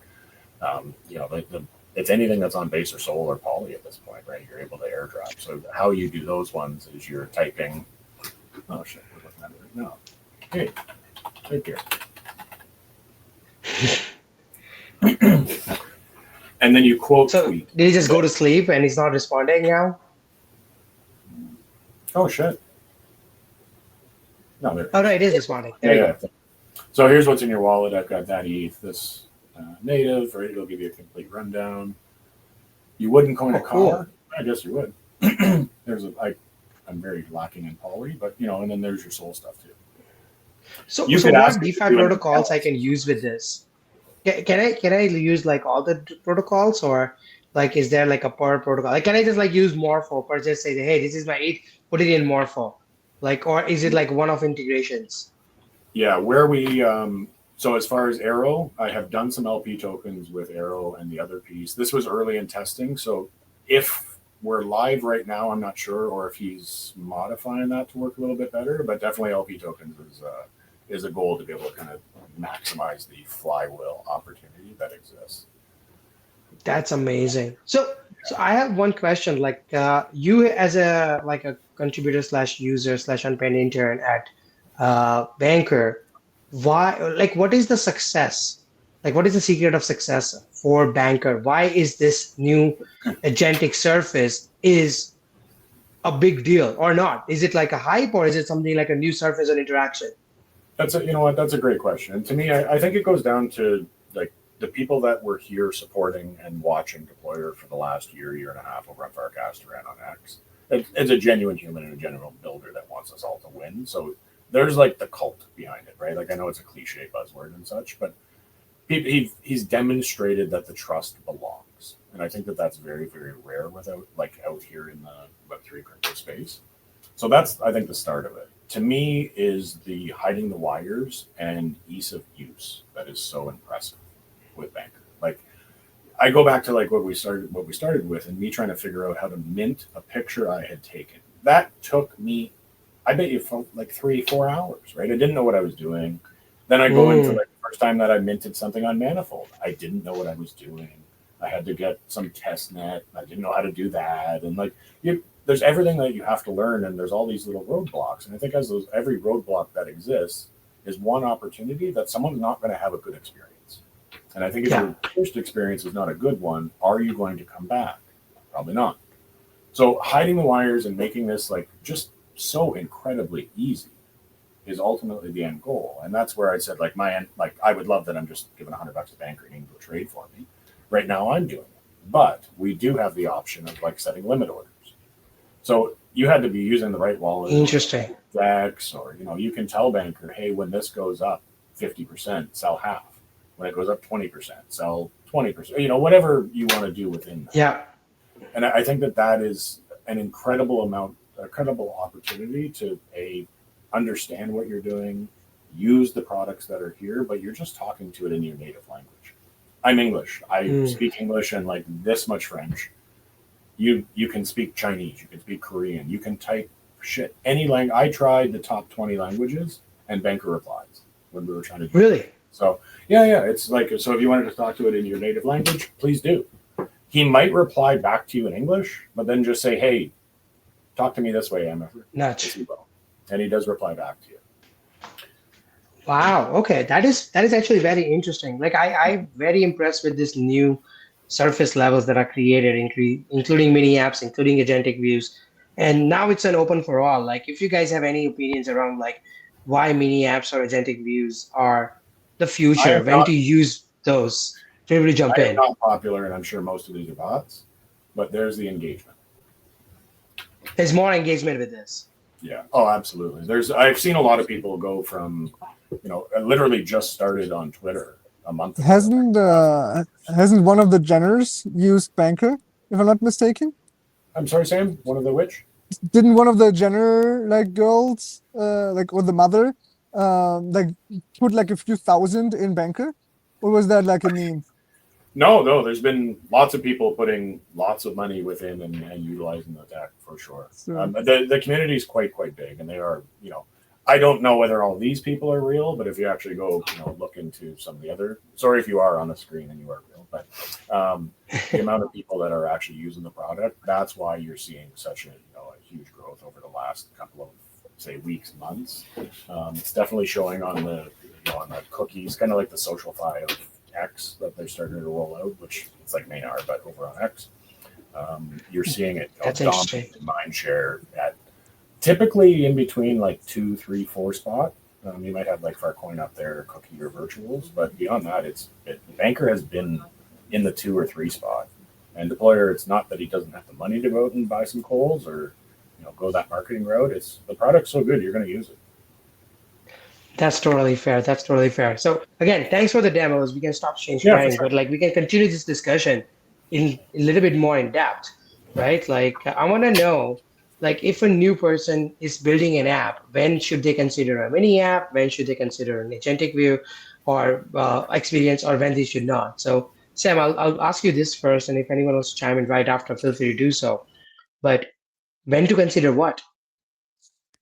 Speaker 3: It's anything that's on Base or Sol or Poly at this point, right? You're able to airdrop. So how you do those ones is you're typing. Oh shit, we're looking at it right now. Hey, type here. And then you quote
Speaker 1: So
Speaker 3: tweet.
Speaker 1: did he just go to sleep and he's not responding now?
Speaker 3: Oh shit. No, there.
Speaker 1: Oh no, it is responding. There you go.
Speaker 3: So here's what's in your wallet. I've got that ETH, this native, right? It'll give you a complete rundown. You wouldn't coin a car?
Speaker 1: Cool.
Speaker 3: I guess you would. I'm very lacking in poly, but and then there's your soul stuff too.
Speaker 1: So
Speaker 3: You
Speaker 1: so
Speaker 3: could
Speaker 1: what
Speaker 3: ask it to
Speaker 1: DeFi
Speaker 3: do
Speaker 1: protocols I
Speaker 3: anything
Speaker 1: can use with this? Can I use like all the protocols, or like is there like a per protocol? Like can I just like use Morpho or just say, hey, this is my ETH, put it in Morpho? Like, or is it like one-off integrations?
Speaker 3: Yeah, where we so as far as Arrow, I have done some LP tokens with Arrow and the other piece. This was early in testing, so if we're live right now, I'm not sure, or if he's modifying that to work a little bit better, but definitely LP tokens is a goal to be able to kind of maximize the flywheel opportunity that exists.
Speaker 1: That's amazing. So I have one question. Like you as a contributor slash user slash unpaid intern at Banker, why what is the success? Like what is the secret of success for Banker? Why is this new agentic surface is a big deal or not? Is it like a hype, or is it something like a new surface or interaction?
Speaker 3: That's a great question. And to me, I think it goes down to like the people that were here supporting and watching Deployer for the last year and a half over on Farcaster and on X. It's a genuine human and a genuine builder that wants us all to win. So there's like the cult behind it, right? Like I know it's a cliche buzzword and such, but he's demonstrated that the trust belongs. And I think that that's very, very rare out here in the Web3 crypto space. So that's, I think, the start of it. To me, is the hiding the wires and ease of use that is so impressive with Banker. Like, I go back to like what we started with, and me trying to figure out how to mint a picture I had taken. That took me, I bet you, like 3-4 hours. Right? I didn't know what I was doing. Then I go into like the first time that I minted something on Manifold. I didn't know what I was doing. I had to get some test net. I didn't know how to do that, and like there's everything that you have to learn, and there's all these little roadblocks. And I think every roadblock that exists is one opportunity that someone's not going to have a good experience. And I think if your first experience is not a good one, are you going to come back? Probably not. So hiding the wires and making this like just so incredibly easy is ultimately the end goal. And that's where I said like I would love that I'm just giving $100 to Banker and he can go trade for me. Right now I'm doing it. But we do have the option of like setting limit orders. So you had to be using the right wallet.
Speaker 1: Interesting.
Speaker 3: Dex, or you can tell Banker, hey, when this goes up 50%, sell half. When it goes up 20%, sell 20%. Whatever you want to do within that.
Speaker 1: Yeah.
Speaker 3: And I think that is an incredible opportunity to understand what you're doing, use the products that are here, but you're just talking to it in your native language. I'm English. I speak English and like this much French. You can speak Chinese, you can speak Korean, you can type shit. Any language. I tried the top 20 languages and Banker replies when we were trying to do
Speaker 1: Really?
Speaker 3: it. So yeah. It's like, so if you wanted to talk to it in your native language, please do. He might reply back to you in English, but then just say, hey, talk to me this way, Emma.
Speaker 1: Nuts.
Speaker 3: And he does reply back to you.
Speaker 1: Wow. Okay. That is actually very interesting. Like I'm very impressed with this new surface levels that are created, including mini apps, including agentic views. And now it's an open for all. Like if you guys have any opinions around like why mini apps or agentic views are the future, when to use those, feel free to jump in.
Speaker 3: Not popular, and I'm sure most of these are bots, but there's the engagement.
Speaker 1: There's more engagement with this.
Speaker 3: Yeah. Oh, absolutely. I've seen a lot of people go from, literally just started on Twitter a month ago.
Speaker 4: Hasn't one of the Jenners used Banker, if I'm not mistaken?
Speaker 3: I'm sorry, Sam. One of the which?
Speaker 4: Didn't one of the Jenner girls, or the mother, put like a few thousand in Banker, or was that like a meme?
Speaker 3: No. There's been lots of people putting lots of money within and utilizing the tech for sure.
Speaker 4: So,
Speaker 3: the community is quite big, and they are, I don't know whether all these people are real, but if you actually go, look into some of the other, sorry if you are on the screen and you are real, but the amount of people that are actually using the product, that's why you're seeing such a huge growth over the last couple of, say, weeks, months. It's definitely showing on the cookies, kind of like the social fi of X that they're starting to roll out, which it's like Maynard, but over on X. You're seeing it dominate mind share at typically in between like 2, 3, 4 spot. You might have like Farcoin up there, Cookie or Virtuals, but beyond that, Banker has been in the 2 or 3 spot. And deployer, it's not that he doesn't have the money to go out and buy some coals or go that marketing route. It's the product's so good, you're going to use it.
Speaker 1: That's totally fair. That's totally fair. So again, thanks for the demos. We can stop sharing,
Speaker 3: Sure.
Speaker 1: but like we can continue this discussion in a little bit more in depth, right? Like I want to know, like if a new person is building an app, when should they consider a mini app? When should they consider an agentic view or experience, or when they should not? So Sam, I'll ask you this first, and if anyone wants to chime in right after, feel free to do so. But when to consider what?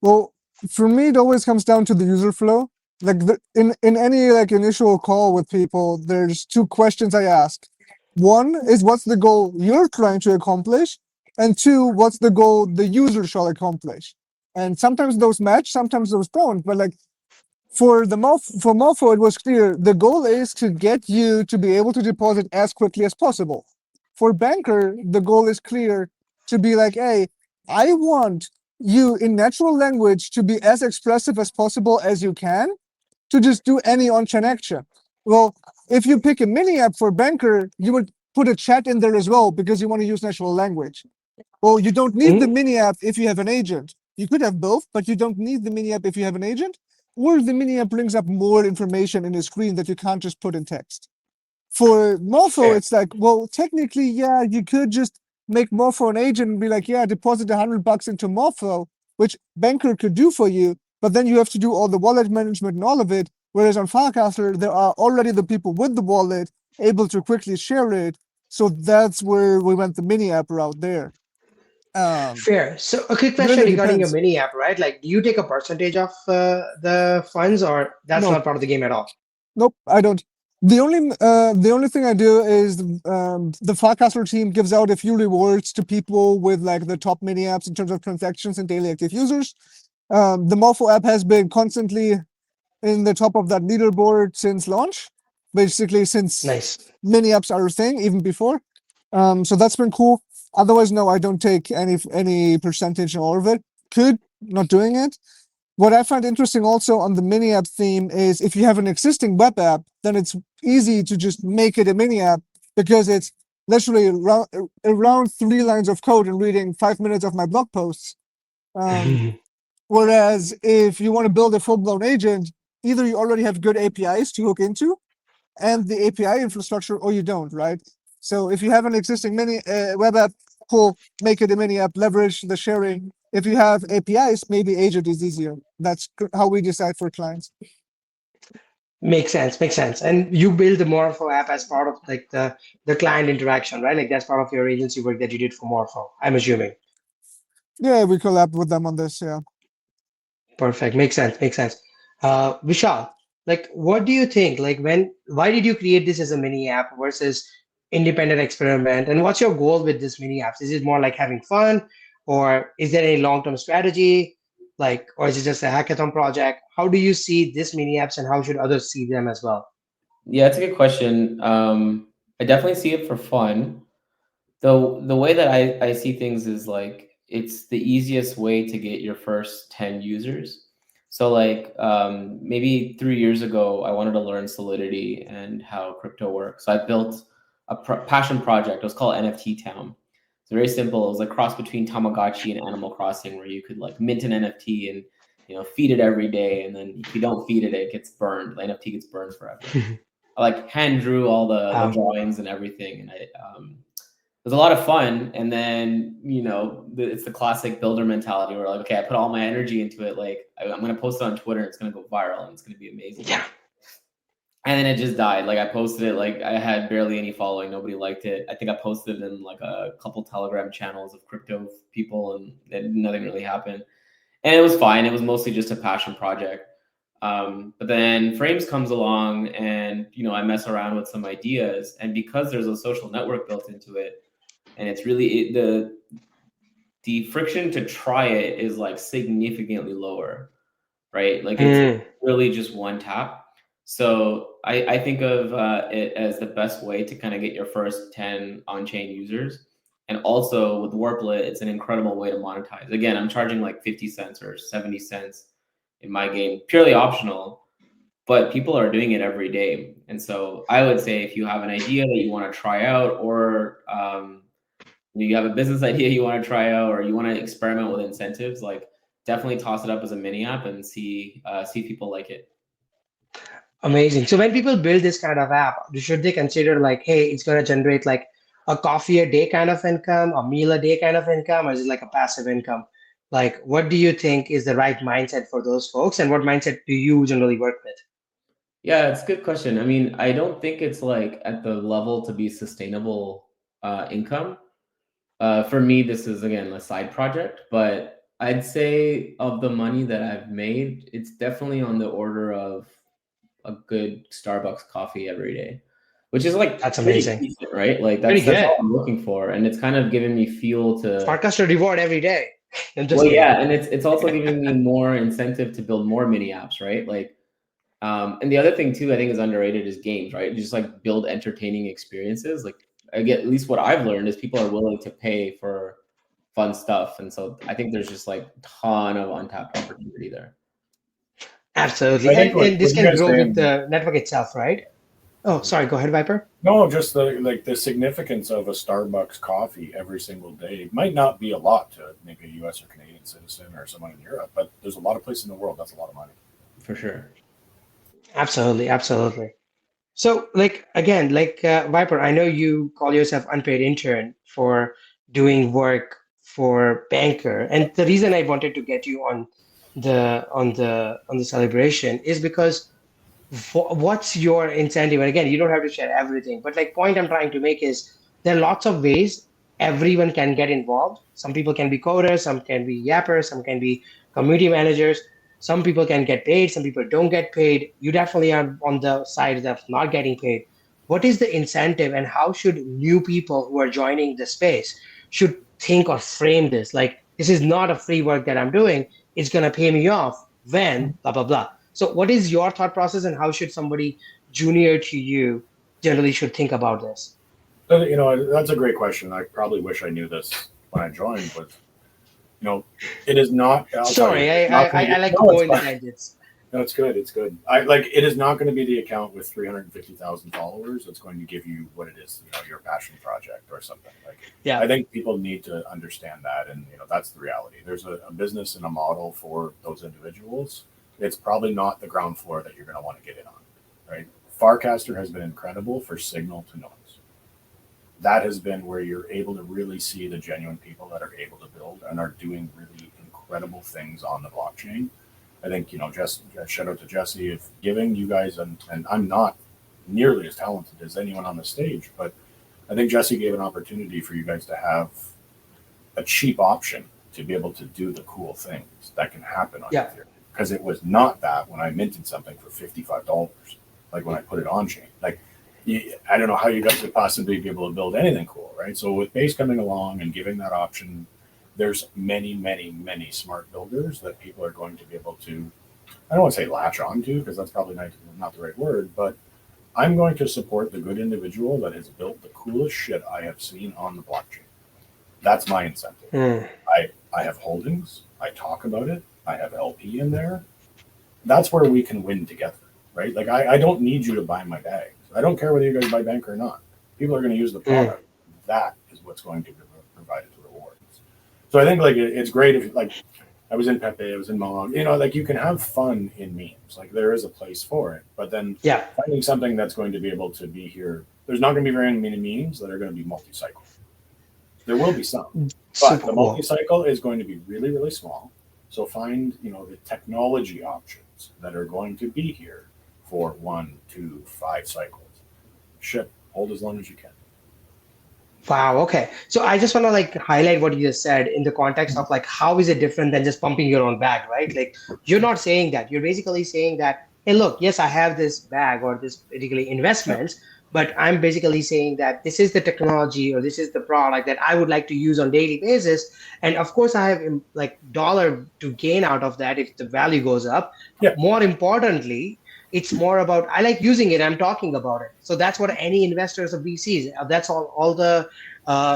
Speaker 4: Well, for me, it always comes down to the user flow. Like in any like initial call with people, there's 2 questions I ask. One is what's the goal you're trying to accomplish, and 2, what's the goal the user shall accomplish. And sometimes those match, sometimes those don't. But like for Morpho, it was clear the goal is to get you to be able to deposit as quickly as possible. For Banker, the goal is clear to be like, hey, I want you in natural language to be as expressive as possible as you can to just do any on-chain action. Well, if you pick a mini app for Banker, you would put a chat in there as well because you want to use natural language. Well, you don't need the mini app if you have an agent. You could have both, but you don't need the mini app if you have an agent, or the mini app brings up more information in the screen that you can't just put in text. For Morpho,
Speaker 1: Fair.
Speaker 4: it's like, well, technically, yeah, you could just make Morpho an agent and be like, yeah, deposit $100 into Morpho, which Banker could do for you, but then you have to do all the wallet management and all of it. Whereas on Farcaster, there are already the people with the wallet able to quickly share it. So that's where we went the mini app route there.
Speaker 1: Fair. So a quick question
Speaker 4: Really
Speaker 1: regarding your
Speaker 4: depends.
Speaker 1: mini app, right? Like, do you take a percentage of the funds, or that's
Speaker 4: No,
Speaker 1: not part of the game at all?
Speaker 4: nope, I don't. The only thing I do is the Farcaster team gives out a few rewards to people with like the top mini apps in terms of transactions and daily active users. The Morpho app has been constantly in the top of that leaderboard since launch, basically since
Speaker 1: Nice.
Speaker 4: mini apps are a thing, even before. So that's been cool. Otherwise, no, I don't take any percentage or all of it. Could not doing it. What I find interesting also on the mini app theme is if you have an existing web app, then it's easy to just make it a mini app because it's literally around 3 lines of code and reading 5 minutes of my blog posts. Whereas if you want to build a full-blown agent, either you already have good APIs to hook into and the API infrastructure, or you don't, right? So if you have an existing mini web app, cool, make it a mini app, leverage the sharing. If you have APIs, maybe agent is easier. That's how we decide for clients.
Speaker 1: Makes sense. Makes sense. And you build the Morpho app as part of like the client interaction, right? Like that's part of your agency work that you did for Morpho, I'm assuming.
Speaker 4: Yeah, we collab with them on this, yeah.
Speaker 1: Perfect. Makes sense. Makes sense. Vishal, like, what do you think? Like, why did you create this as a mini app versus independent experiment? And what's your goal with this mini apps? Is it more like having fun, or is there any long-term strategy? Like, or is it just a hackathon project? How do you see this mini apps, and how should others see them as well?
Speaker 2: Yeah, it's a good question. I definitely see it for fun. The way that I see things is like it's the easiest way to get your first 10 users. So like maybe 3 years ago, I wanted to learn Solidity and how crypto works. So I built a passion project. It was called NFT Town. It's very simple. It was like cross between Tamagotchi and Animal Crossing, where you could like mint an NFT and feed it every day, and then if you don't feed it, it gets burned. The NFT gets burned forever. I like hand drew all the drawings and everything, and it was a lot of fun. And then it's the classic builder mentality where like, okay, I put all my energy into it, like I'm gonna post it on Twitter, it's gonna go viral, and it's gonna be amazing.
Speaker 1: Yeah.
Speaker 2: And then it just died. Like I posted it, like I had barely any following, nobody liked it. I think I posted it in like a couple Telegram channels of crypto people, and nothing really happened. And it was fine. It was mostly just a passion project. But then Frames comes along, and I mess around with some ideas, and because there's a social network built into it, and it's really the friction to try it is like significantly lower, right? Like it's really just one tap. So I think of it as the best way to kind of get your first 10 on-chain users And also with Warplet, it's an incredible way to monetize. Again, I'm charging like 50 cents or 70 cents in my game, purely optional, but people are doing it every day. And so I would say if you have an idea that you want to try out, or you have a business idea you want to try out, or you want to experiment with incentives, like definitely toss it up as a mini app and see if people like it.
Speaker 1: Amazing. So when people build this kind of app, should they consider like, hey, it's going to generate like a coffee a day kind of income, a meal a day kind of income, or is it like a passive income? Like, what do you think is the right mindset for those folks, and what mindset do you generally work with?
Speaker 2: Yeah, it's a good question. I mean, I don't think it's like at the level to be sustainable income. For me, this is again a side project, but I'd say of the money that I've made, it's definitely on the order of a good Starbucks coffee every day, which is like
Speaker 1: That's
Speaker 2: pretty
Speaker 1: amazing.
Speaker 2: decent, right? Like
Speaker 1: Pretty
Speaker 2: that's
Speaker 1: good.
Speaker 2: all I'm looking for, and it's kind of giving me fuel to.
Speaker 1: Farcaster reward every day. I'm just
Speaker 2: Well,
Speaker 1: kidding.
Speaker 2: yeah, and it's also giving me more incentive to build more mini apps, right? Like, and the other thing too, I think is underrated is games, right? Just like build entertaining experiences. Like, I get at least what I've learned is people are willing to pay for fun stuff, and so I think there's just like a ton of untapped opportunity there.
Speaker 1: Absolutely.
Speaker 3: I think
Speaker 1: And this
Speaker 3: what you
Speaker 1: can
Speaker 3: guys
Speaker 1: grow
Speaker 3: saying-
Speaker 1: with the network itself, right? Oh, sorry. Go ahead, Viper.
Speaker 3: No, just the significance of a Starbucks coffee every single day might not be a lot to maybe a U.S. or Canadian citizen or someone in Europe, but there's a lot of places in the world that's a lot of money.
Speaker 2: For sure.
Speaker 1: Absolutely. Absolutely. So, like, again, like Viper, I know you call yourself unpaid intern for doing work for Banker, and the reason I wanted to get you on the celebration is because what's your incentive? And again, you don't have to share everything, but like point I'm trying to make is there are lots of ways everyone can get involved. Some people can be coders, some can be yappers, some can be community managers. Some people can get paid, some people don't get paid. You definitely are on the side of not getting paid. What is the incentive, and how should new people who are joining the space should think or frame this? Like, this is not a free work that I'm doing. It's gonna pay me off when blah blah blah. So what is your thought process, and how should somebody junior to you generally should think about this?
Speaker 3: You know, that's a great question. I probably wish I knew this when I joined, but you know, it is not.
Speaker 1: Sorry, I like to
Speaker 3: no,
Speaker 1: go
Speaker 3: it's
Speaker 1: into
Speaker 3: fine.
Speaker 1: tangents.
Speaker 3: No, it's good. It's good. It is not going to be the account with 350,000 followers that's going to give you what it is, you know, your passion project or something. Like,
Speaker 1: Yeah.
Speaker 3: I think people need to understand that, and you know, that's the reality. There's a business and a model for those individuals. It's probably not the ground floor that you're going to want to get in on, right? Farcaster has been incredible for signal to noise. That has been where you're able to really see the genuine people that are able to build and are doing really incredible things on the blockchain. I think, you know, just shout out to Jesse of giving you guys, and I'm not nearly as talented as anyone on the stage, but I think Jesse gave an opportunity for you guys to have a cheap option to be able to do the cool things that can happen on Ethereum. Because it was not that when I minted something for $55, like when I put it on chain. Like, I don't know how you guys could possibly be able to build anything cool, right? So with Base coming along and giving that option, there's many, many, many smart builders that people are going to be able to, I don't want to say latch onto, because that's probably not the right word, but I'm going to support the good individual that has built the coolest shit I have seen on the blockchain. That's my incentive. I have holdings. I talk about it. I have LP in there. That's where we can win together, right? Like, I don't need you to buy my bags. I don't care whether you guys buy Bank or not. People are going to use the product. That is what's going to be provided the rewards. So I think like it's great if like I was in Pepe, I was in Mong, you know, like you can have fun in memes. Like there is a place for it, but then finding something that's going to be able to be here. There's not going to be very many memes that are going to be multi-cycle. There will be some, but the multi-cycle is going to be really, really small. So find, you know, the technology options that are going to be here for 1, 2, 5 cycles. Ship, hold as long as you can.
Speaker 1: Wow. Okay. So I just want to like highlight what you just said in the context of like, how is it different than just pumping your own bag, right? Like you're not saying that. You're basically saying that, hey, look, yes, I have this bag or this particularly investments, but I'm basically saying that this is the technology or this is the product that I would like to use on a daily basis. And of course, I have like dollar to gain out of that if the value goes up.
Speaker 3: Yeah.
Speaker 1: More importantly, it's more about, I like using it, I'm talking about it. So that's what any investors or VCs, that's all the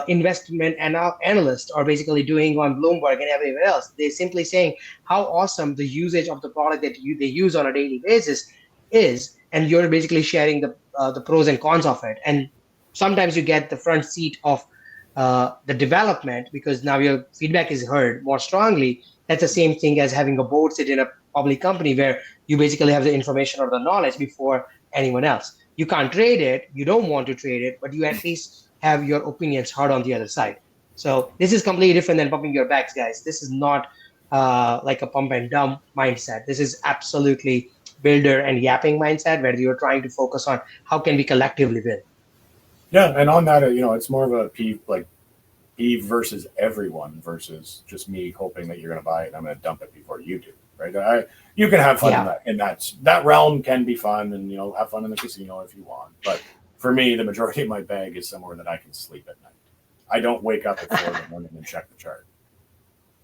Speaker 1: investment analysts are basically doing on Bloomberg and everywhere else. They're simply saying how awesome the usage of the product that they use on a daily basis is, and you're basically sharing the pros and cons of it. And sometimes you get the front seat of the development because now your feedback is heard more strongly. That's the same thing as having a board sit in a public company where you basically have the information or the knowledge before anyone else. You can't trade it, you don't want to trade it, but you at least have your opinions heard on the other side. So this is completely different than pumping your bags, guys. This is not like a pump and dump mindset. This is absolutely builder and yapping mindset where you're trying to focus on how can we collectively win.
Speaker 3: Yeah, and on that, it's more of a P versus everyone versus just me hoping that you're going to buy it and I'm going to dump it before you do, right? You can have fun in that realm can be fun, and have fun in the casino if you want. But for me, the majority of my bag is somewhere that I can sleep at night. I don't wake up at 4 in the morning and check the chart.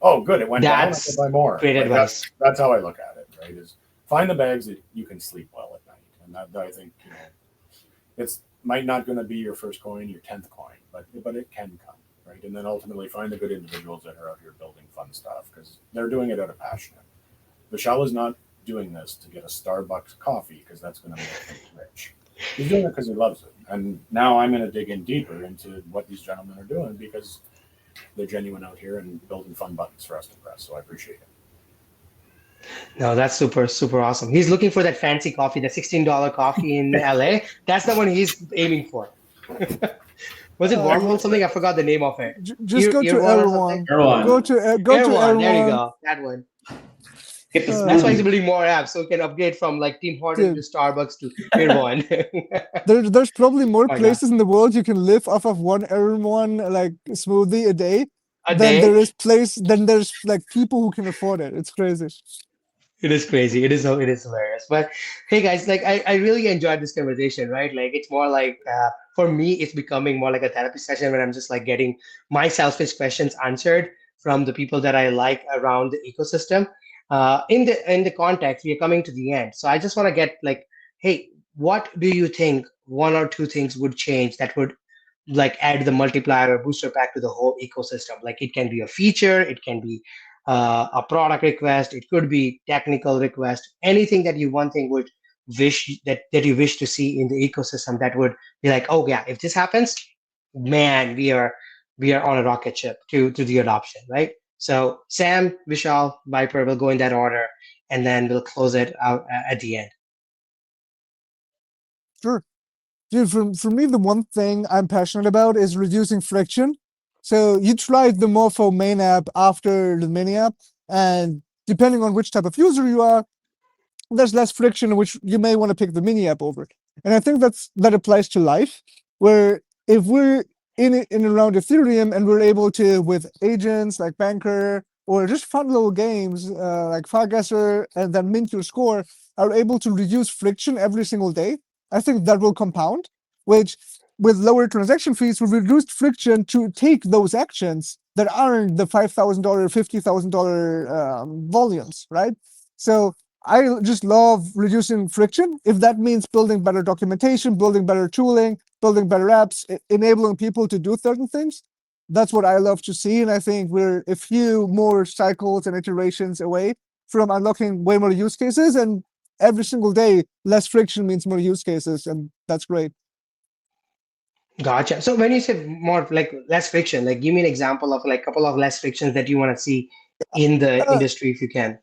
Speaker 3: Oh, good, it went down. I can buy more.
Speaker 1: Great advice.
Speaker 3: That's how I look at it, right? Is find the bags that you can sleep well at night, and that I think it's might not going to be your first coin, your 10th coin, but it can come, right? And then ultimately find the good individuals that are out here building fun stuff because they're doing it out of passion. Vishal is not doing this to get a Starbucks coffee because that's going to make him rich. He's doing it because he loves it. And now I'm going to dig in deeper into what these gentlemen are doing because they're genuine out here and building fun buttons for us to press. So I appreciate it.
Speaker 1: No, that's super, super awesome. He's looking for that fancy coffee, the $16 coffee in LA. That's the one he's aiming for. Was it Wormhole something? I forgot the name of it.
Speaker 4: Just go to everyone.
Speaker 1: Go to
Speaker 4: everyone.
Speaker 1: There you go. That one. That's why he's building more apps, so he can upgrade from like Tim Hortons to Starbucks to Erwan.
Speaker 4: There's probably more places in the world you can live off of one Erwan like smoothie a day than there's like people who can afford it. It's crazy.
Speaker 1: It is crazy. It is hilarious. But hey guys, like I really enjoyed this conversation, right? Like it's more like for me, it's becoming more like a therapy session when I'm just like getting my selfish questions answered from the people that I like around the ecosystem. In the context, we are coming to the end. So I just want to get like, hey, what do you think one or two things would change that would like add the multiplier or booster pack to the whole ecosystem? Like it can be a feature, it can be a product request, it could be technical request, anything that you one thing would wish that you wish to see in the ecosystem that would be like, oh yeah, if this happens, man, we are on a rocket ship to the adoption, right? So Sam, Vishal, Viper will go in that order, and then we'll close it out at the end.
Speaker 4: Sure. Dude, for me, the one thing I'm passionate about is reducing friction. So you tried the Morpho main app after the mini app, and depending on which type of user you are, there's less friction, which you may want to pick the mini app over. And I think that applies to life, where if we're in and around Ethereum and we're able to, with agents like Banker or just fun little games like FarGuessr and then mint your score, are able to reduce friction every single day, I think that will compound, which with lower transaction fees will reduce friction to take those actions that aren't the $5,000, $50,000 volumes, right? So I just love reducing friction. If that means building better documentation, building better tooling, building better apps, enabling people to do certain things, that's what I love to see. And I think we're a few more cycles and iterations away from unlocking way more use cases. And every single day, less friction means more use cases. And that's great.
Speaker 1: Gotcha. So when you say more like less friction, like give me an example of like a couple of less frictions that you want to see in the industry if you can.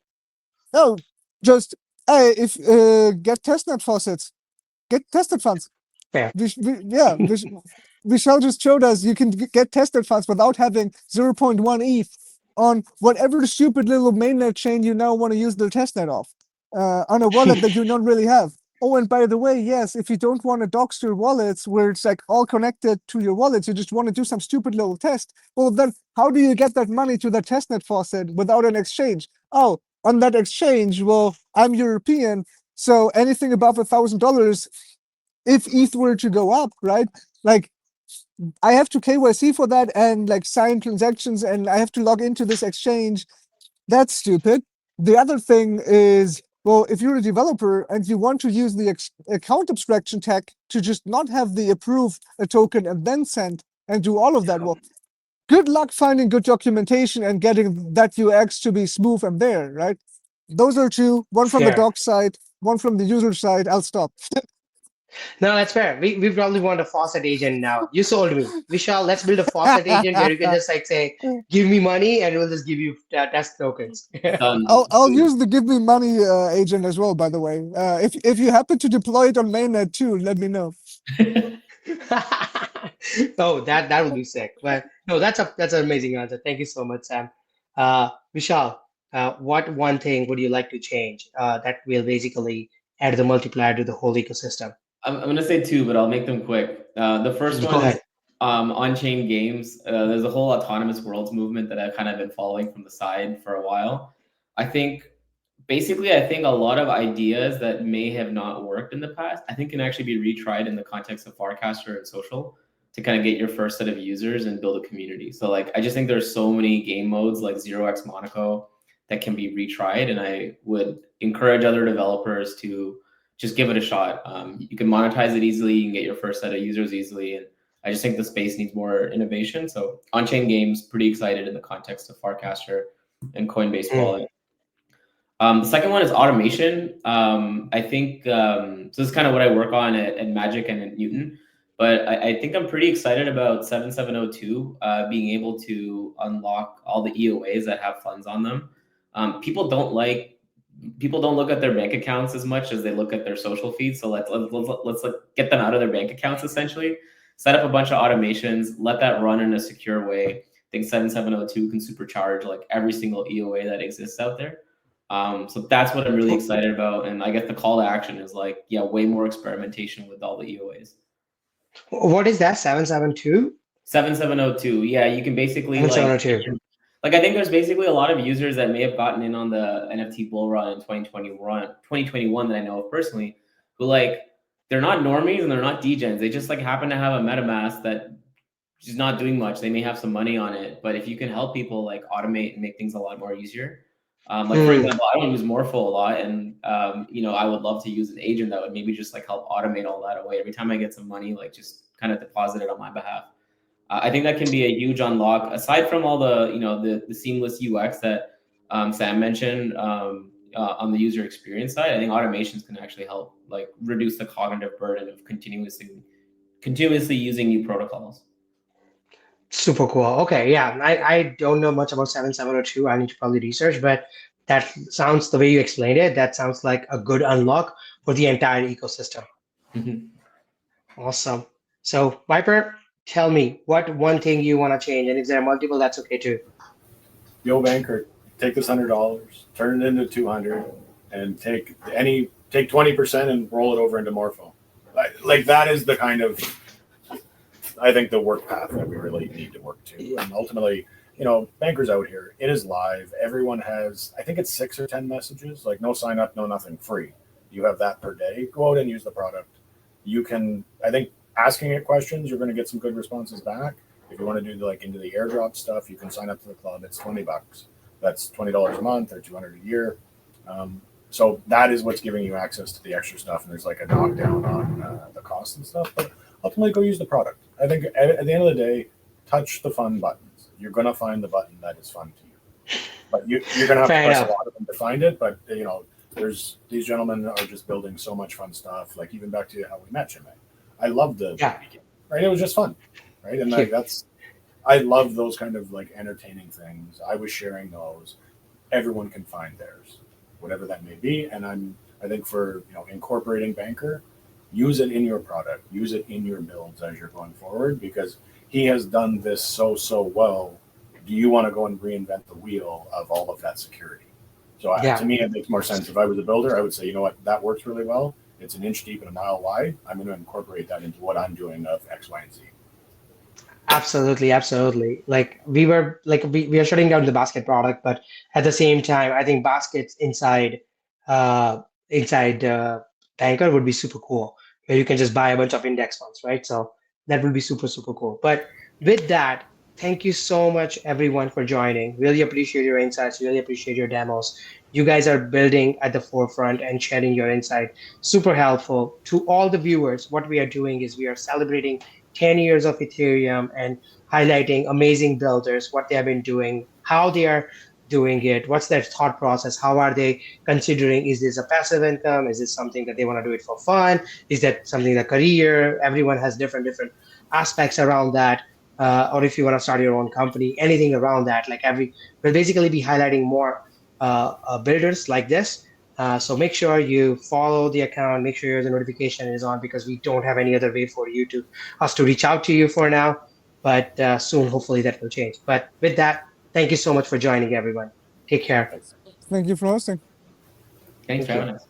Speaker 4: No, just if get testnet faucets, get tested funds.
Speaker 1: Fair.
Speaker 4: Vishal just showed us you can get tested funds without having 0.1 ETH on whatever stupid little mainnet chain you now want to use the testnet of on a wallet that you don't really have. Oh, and by the way, yes, if you don't want to dox your wallets where it's like all connected to your wallets, you just want to do some stupid little test. Well, then how do you get that money to the testnet faucet without an exchange? Oh, on that exchange, well, I'm European, so anything above $1,000, if ETH were to go up, right? Like I have to KYC for that and like sign transactions and I have to log into this exchange. That's stupid. The other thing is, well, if you're a developer and you want to use the account abstraction tech to just not have the approve a token and then send and do all of that. Well, good luck finding good documentation and getting that UX to be smooth and there, right? Those are two, one from the
Speaker 1: Fair.
Speaker 4: doc side, one from the user side. I'll stop.
Speaker 1: No, that's fair. We probably want a faucet agent now. You sold me. Vishal, let's build a faucet agent where you can just like say, give me money and we'll just give you test tokens.
Speaker 2: Done.
Speaker 4: I'll use the give me money agent as well, by the way. If you happen to deploy it on mainnet too, let me know.
Speaker 1: Oh, that would be sick. But no, that's an amazing answer. Thank you so much, Sam. Vishal, what one thing would you like to change that will basically add the multiplier to the whole ecosystem?
Speaker 2: I'm going to say two, but I'll make them quick. The first
Speaker 1: Go
Speaker 2: one is
Speaker 1: ahead.
Speaker 2: on-chain games. There's a whole autonomous worlds movement that I've kind of been following from the side for a while. I think a lot of ideas that may have not worked in the past, I think can actually be retried in the context of Farcaster and social to kind of get your first set of users and build a community. So like, I just think there's so many game modes like 0x Monaco that can be retried. And I would encourage other developers to just give it a shot. You can monetize it easily. You can get your first set of users easily. And I just think the space needs more innovation. So on-chain games, pretty excited in the context of Farcaster and Coinbase Wallet. The second one is automation. I think, so this is kind of what I work on at Magic and at Newton, but I think I'm pretty excited about 7702 being able to unlock all the EOAs that have funds on them. People don't look at their bank accounts as much as they look at their social feeds. So let's get them out of their bank accounts, essentially. Set up a bunch of automations, let that run in a secure way. I think 7702 can supercharge like every single EOA that exists out there. So that's what I'm really excited about. And I guess the call to action is like, yeah, way more experimentation with all the EOAs.
Speaker 1: What is that? 772?
Speaker 2: 7702. Yeah, you can basically
Speaker 1: 702.
Speaker 2: like I think there's basically a lot of users that may have gotten in on the NFT bull run in 2021 that I know of personally, who like they're not normies and they're not degens. They just like happen to have a MetaMask that is not doing much. They may have some money on it, but if you can help people like automate and make things a lot more easier. Like for example, I don't use Morpho a lot, and I would love to use an agent that would maybe just like help automate all that away. Every time I get some money, like just kind of deposit it on my behalf. I think that can be a huge unlock. Aside from all the the seamless UX that Sam mentioned on the user experience side, I think automations can actually help like reduce the cognitive burden of continuously using new protocols.
Speaker 1: Super cool. Okay, yeah. I don't know much about 7702. I need to probably research, but that sounds, the way you explained it, that sounds like a good unlock for the entire ecosystem. Awesome. So Viper, tell me what one thing you want to change, and if there are multiple, that's okay too.
Speaker 3: Yo, banker, take this $100, turn it into 200, and take 20% and roll it over into Morpho. Like that is the kind of, I think, the work path that we really need to work to. And ultimately, bankers out here, it is live. Everyone has, I think it's 6 or 10 messages, like no sign up, no nothing, free. You have that per day. Go out and use the product. You can, I think, asking it questions, you're going to get some good responses back. If you want to do like into the airdrop stuff, you can sign up to the club. It's $20. That's $20 a month or $200 a year. So that is what's giving you access to the extra stuff. And there's like a knockdown on the cost and stuff. But ultimately, go use the product. I think at the end of the day, touch the fun buttons. You're going to find the button that is fun to you. But you're going to have to press a lot of them to find it. But, there's these gentlemen are just building so much fun stuff. Like even back to how we met, Chinmay. I loved the beginning, right? It was just fun, right? And I love those kind of like entertaining things. I was sharing those. Everyone can find theirs, whatever that may be. And I think for incorporating banker, use it in your product, use it in your builds as you're going forward, because he has done this so well. Do you want to go and reinvent the wheel of all of that security? So to me, it makes more sense. If I was a builder, I would say, you know what, that works really well. It's an inch deep and a mile wide. I'm going to incorporate that into what I'm doing of X, Y, and Z.
Speaker 1: Absolutely. Like we are shutting down the basket product, but at the same time, I think baskets inside Banker would be super cool, where you can just buy a bunch of index funds, right? So that would be super cool. But with that, thank you so much, everyone, for joining. Really appreciate your insights. Really appreciate your demos. You guys are building at the forefront and sharing your insight. Super helpful. To all the viewers, what we are doing is we are celebrating 10 years of Ethereum and highlighting amazing builders, what they have been doing, how they are doing it, what's their thought process, how are they considering, is this a passive income, is this something that they want to do it for fun, is that something a career? Everyone has different aspects around that. Or if you want to start your own company, anything around that, we'll basically be highlighting more builders like this. So make sure you follow the account, make sure the notification is on, because we don't have any other way for us to reach out to you for now. But soon, hopefully that will change. But with that, thank you so much for joining, everyone. Take care.
Speaker 4: Thank you for hosting.
Speaker 2: Thanks for having us.